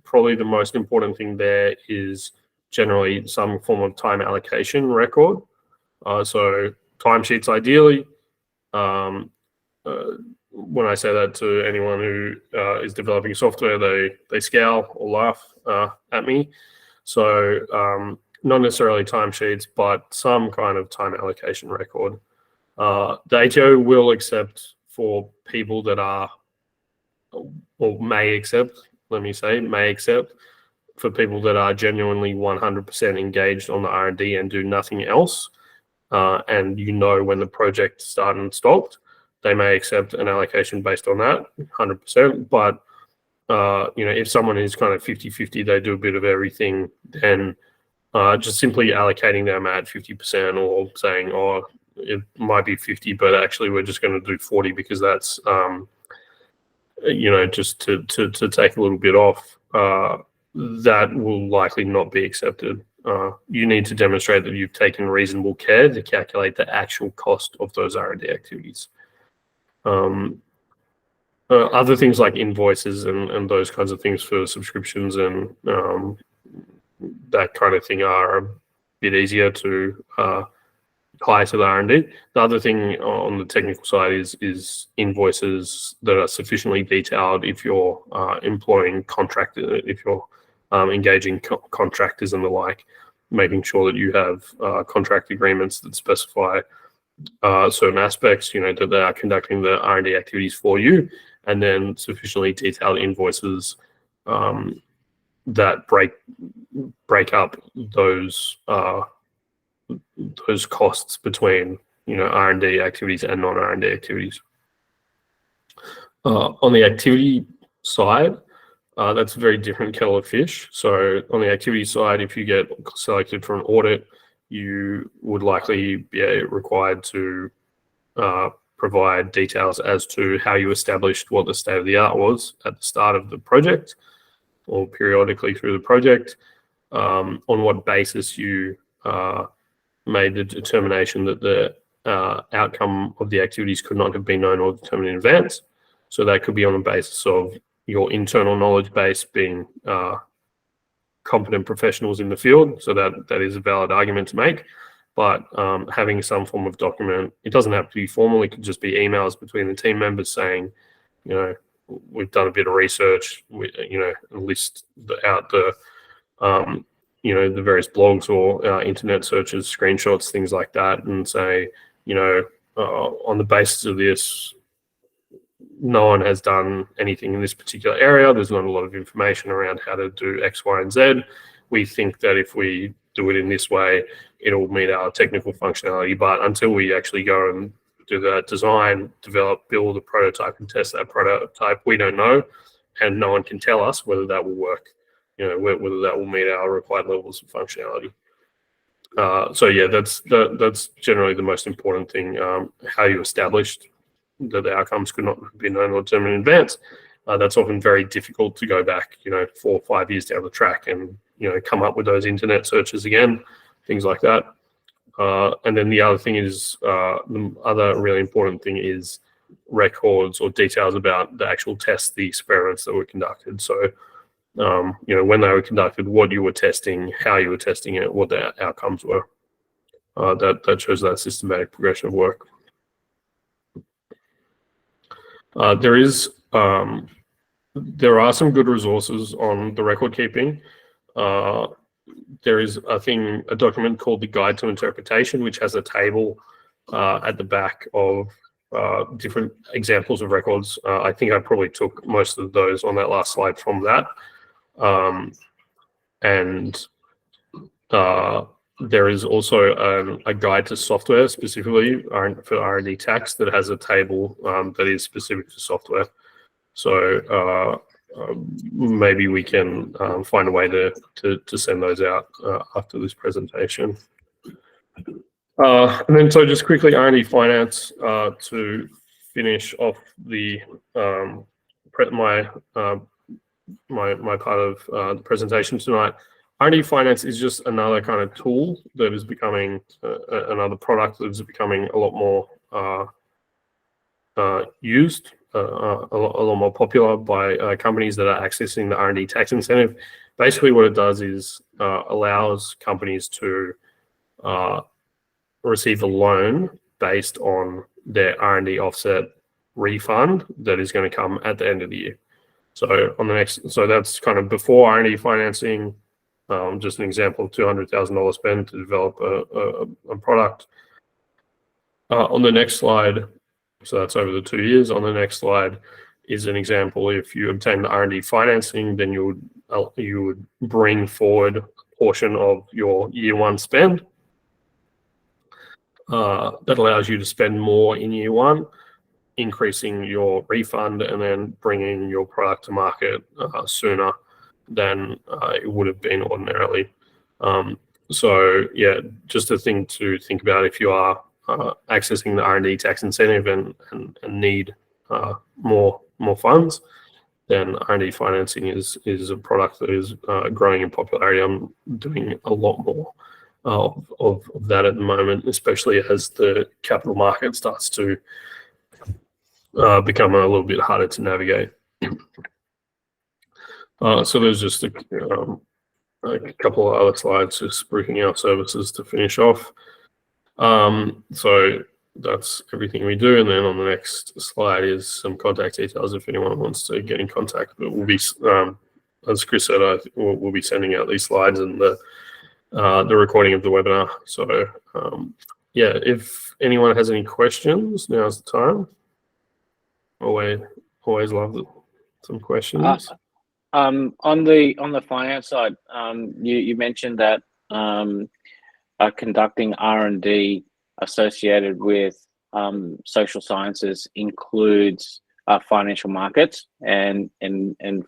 probably the most important thing there is generally some form of time allocation record. So timesheets ideally. When I say that to anyone who is developing software, they scowl or laugh at me. So not necessarily timesheets, but some kind of time allocation record. The ATO will accept for people that are, or may accept, may accept for people that are genuinely 100% engaged on the R&D and do nothing else. And when the project started and stopped, they may accept an allocation based on that 100%. But, if someone is kind of 50-50, they do a bit of everything, then just simply allocating them at 50% or saying, oh, it might be 50, but actually we're just going to do 40 because that's, just to take a little bit off, that will likely not be accepted. You need to demonstrate that you've taken reasonable care to calculate the actual cost of those R&D activities. Other things like invoices and those kinds of things for subscriptions and that kind of thing are a bit easier to apply to the R&D. The other thing on the technical side is invoices that are sufficiently detailed if you're employing contractors, if you're engaging contractors and the like, making sure that you have contract agreements that specify certain aspects, that they are conducting the R&D activities for you, and then sufficiently detailed invoices that break up those costs between R&D activities and non-R&D activities. On the activity side, that's a very different kettle of fish. So on the activity side, if you get selected for an audit, you would likely be required to provide details as to how you established what the state of the art was at the start of the project or periodically through the project, on what basis you made the determination that the outcome of the activities could not have been known or determined in advance. So that could be on the basis of your internal knowledge base being competent professionals in the field. So that is a valid argument to make. But having some form of document, it doesn't have to be formal. It could just be emails between the team members saying, we've done a bit of research, list out the the various blogs or internet searches, screenshots, things like that, and say, on the basis of this, no one has done anything in this particular area. There's not a lot of information around how to do X, Y, and Z. We think that if we do it in this way, it'll meet our technical functionality. But until we actually go and do the design, develop, build a prototype, and test that prototype, we don't know, and no one can tell us whether that will work. Whether that will meet our required levels of functionality. So yeah, that's generally the most important thing. How you established that the outcomes could not be known or determined in advance. That's often very difficult to go back, 4 or 5 years down the track and come up with those internet searches again, things like that. And then the other thing is, the other really important thing is records or details about the actual tests, the experiments that were conducted. So, when they were conducted, what you were testing, how you were testing it, what the outcomes were. That shows that systematic progression of work. There are some good resources on the record keeping. There is a document called the Guide to Interpretation, which has a table at the back of different examples of records. I think I probably took most of those on that last slide from that. There is also a guide to software specifically for R&D tax that has a table that is specific to software. So maybe we can find a way to send those out after this presentation. And then so just quickly, R&D finance to finish off the my part of the presentation tonight. R&D finance is just another kind of tool that is becoming another product that is becoming a lot more used, a lot more popular by companies that are accessing the R&D tax incentive. Basically, what it does is allows companies to receive a loan based on their R&D offset refund that is going to come at the end of the year. So so that's kind of before R&D financing. Just an example of $200,000 spent to develop a product. On the next slide, so that's over the 2 years. On the next slide is an example. If you obtain the R&D financing, then you would bring forward a portion of your year one spend. That allows you to spend more in year one, increasing your refund and then bringing your product to market sooner than it would have been ordinarily. So yeah, just a thing to think about if you are accessing the R&D tax incentive and need more funds, then R&D financing is a product that is growing in popularity. I'm doing a lot more of that at the moment, especially as the capital market starts to become a little bit harder to navigate. So there's just a couple of other slides just breaking out services to finish off. So that's everything we do. And then on the next slide is some contact details if anyone wants to get in contact. But we'll be, as Chris said, we'll be sending out these slides and the recording of the webinar. So yeah, if anyone has any questions, now's the time. Always love some questions. On the finance side, you mentioned that conducting R&D associated with social sciences includes financial markets, and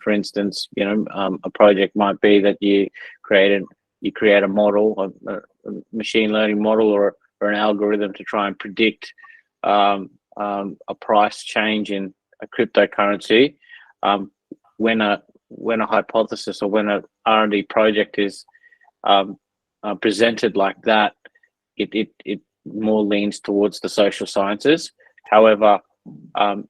for instance, a project might be that you create a model, a machine learning model, or an algorithm to try and predict a price change in a cryptocurrency. When a hypothesis or when an R&D project is presented like that, it more leans towards the social sciences. However,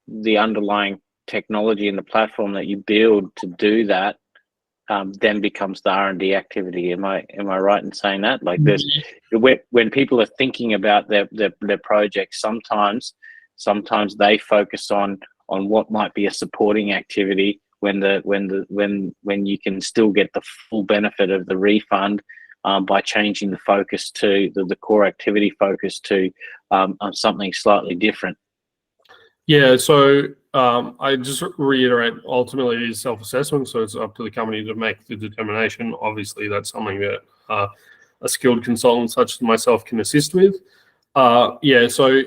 the underlying technology and the platform that you build to do that then becomes the R&D activity. Am I right in saying that? Like, when people are thinking about their projects, sometimes they focus on what might be a supporting activity when you can still get the full benefit of the refund by changing the focus to the core activity focus to something slightly different. Yeah, so I just reiterate, ultimately it is self-assessment, so it's up to the company to make the determination. Obviously, that's something that a skilled consultant such as myself can assist with. Yeah, so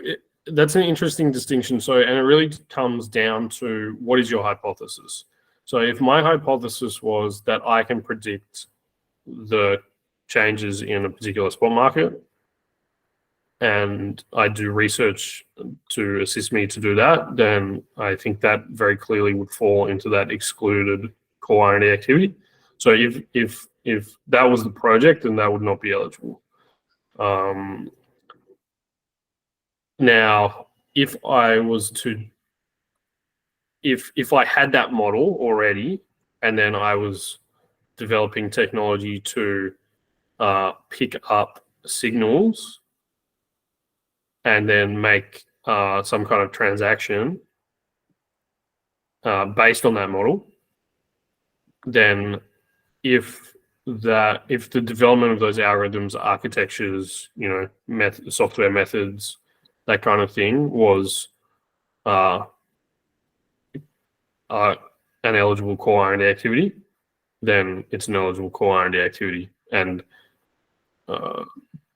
that's an interesting distinction. So, and it really comes down to, what is your hypothesis? So if my hypothesis was that I can predict the changes in a particular spot market, and I do research to assist me to do that, then I think that very clearly would fall into that excluded core R&D activity. So if that was the project, then that would not be eligible. Now, if I was to, if I had that model already, and then I was developing technology to pick up signals and then make some kind of transaction based on that model, then if the development of those algorithms, architectures, software methods, that kind of thing was an eligible core R&D activity, then it's an eligible core R&D activity, and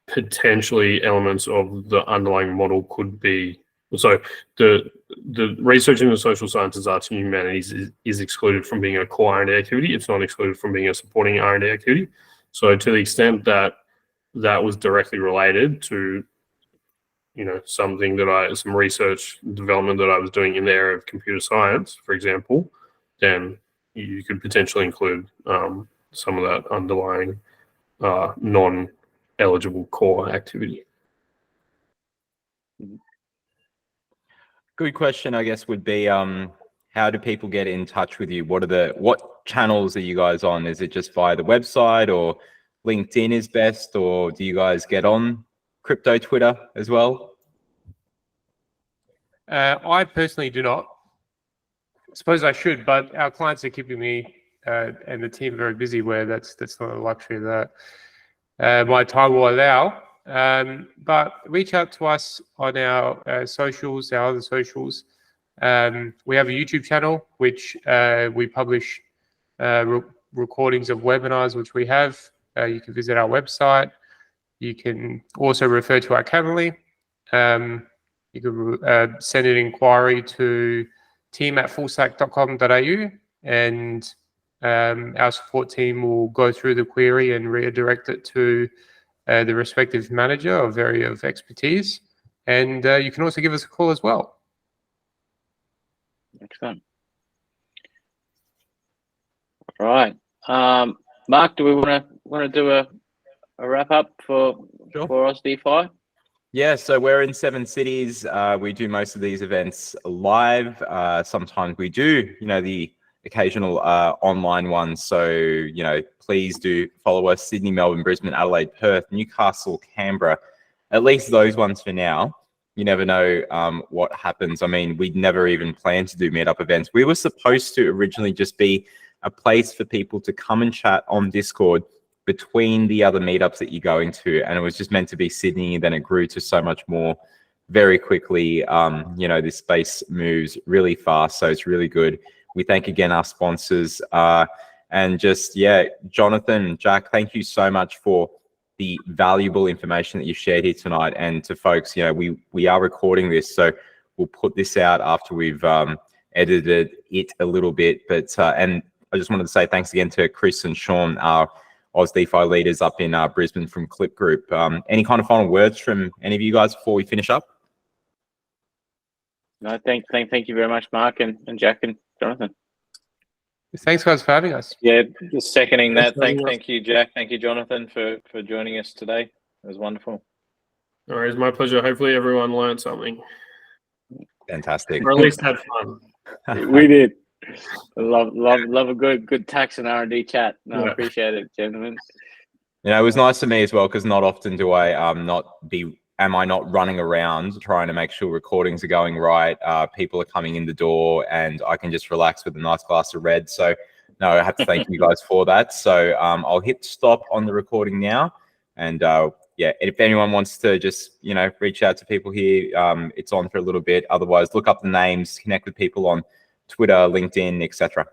potentially elements of the underlying model could be. So the research in the social sciences, arts, and humanities is excluded from being a core R&D activity. It's not excluded from being a supporting R&D activity. So to the extent that that was directly related to, some research development that I was doing in the area of computer science, for example, then you could potentially include some of that underlying non-eligible core activity. Good question, I guess, would be how do people get in touch with you? What channels are you guys on? Is it just via the website, or LinkedIn is best, or do you guys get on crypto Twitter as well? I personally do not. I suppose I should, but our clients are keeping me and the team very busy, where that's not a luxury that my time will allow. But reach out to us on our socials, our other socials. We have a YouTube channel, which we publish recordings of webinars, which we have. You can visit our website. You can also refer to our Calendly. You can send an inquiry to team@fullstack.com.au, and our support team will go through the query and redirect it to the respective manager of area of expertise. And you can also give us a call as well. Excellent. All right. Mark, do we want to do a wrap up for Aus DeFi? Yeah, so we're in 7 cities. We do most of these events live. Sometimes we do, the occasional online ones. So, please do follow us: Sydney, Melbourne, Brisbane, Adelaide, Perth, Newcastle, Canberra. At least those ones for now. You never know what happens. I mean, we'd never even planned to do meetup events. We were supposed to originally just be a place for people to come and chat on Discord between the other meetups that you're going to, and it was just meant to be Sydney. Then it grew to so much more very quickly. This space moves really fast, so it's really good we thank again our sponsors. And just, yeah, Jonathan, Jack, thank you so much for the valuable information that you've shared here tonight. And to folks, you know, we are recording this, so we'll put this out after we've edited it a little bit. But and I just wanted to say thanks again to Chris and Sean, our Aus DeFi leaders up in Brisbane from Klyp Group. Any kind of final words from any of you guys before we finish up? No, thank you very much, Mark and Jack and Jonathan. Thanks, guys, for having us. Yeah, just seconding that. Thanks, Thank you, Jack. Thank you, Jonathan, for joining us today. It was wonderful. All right, it's my pleasure. Hopefully everyone learned something. Fantastic. Or at least had fun. We did. Love a good tax and R&D chat. No, Yeah. appreciate it, gentlemen. You know, it was nice for me as well, because not often do I am I not running around trying to make sure recordings are going right, people are coming in the door, and I can just relax with a nice glass of red. So no, I have to thank you guys for that. So I'll hit stop on the recording now, and yeah, if anyone wants to just, you know, reach out to people here, it's on for a little bit. Otherwise, look up the names, connect with people on Twitter, LinkedIn, etc.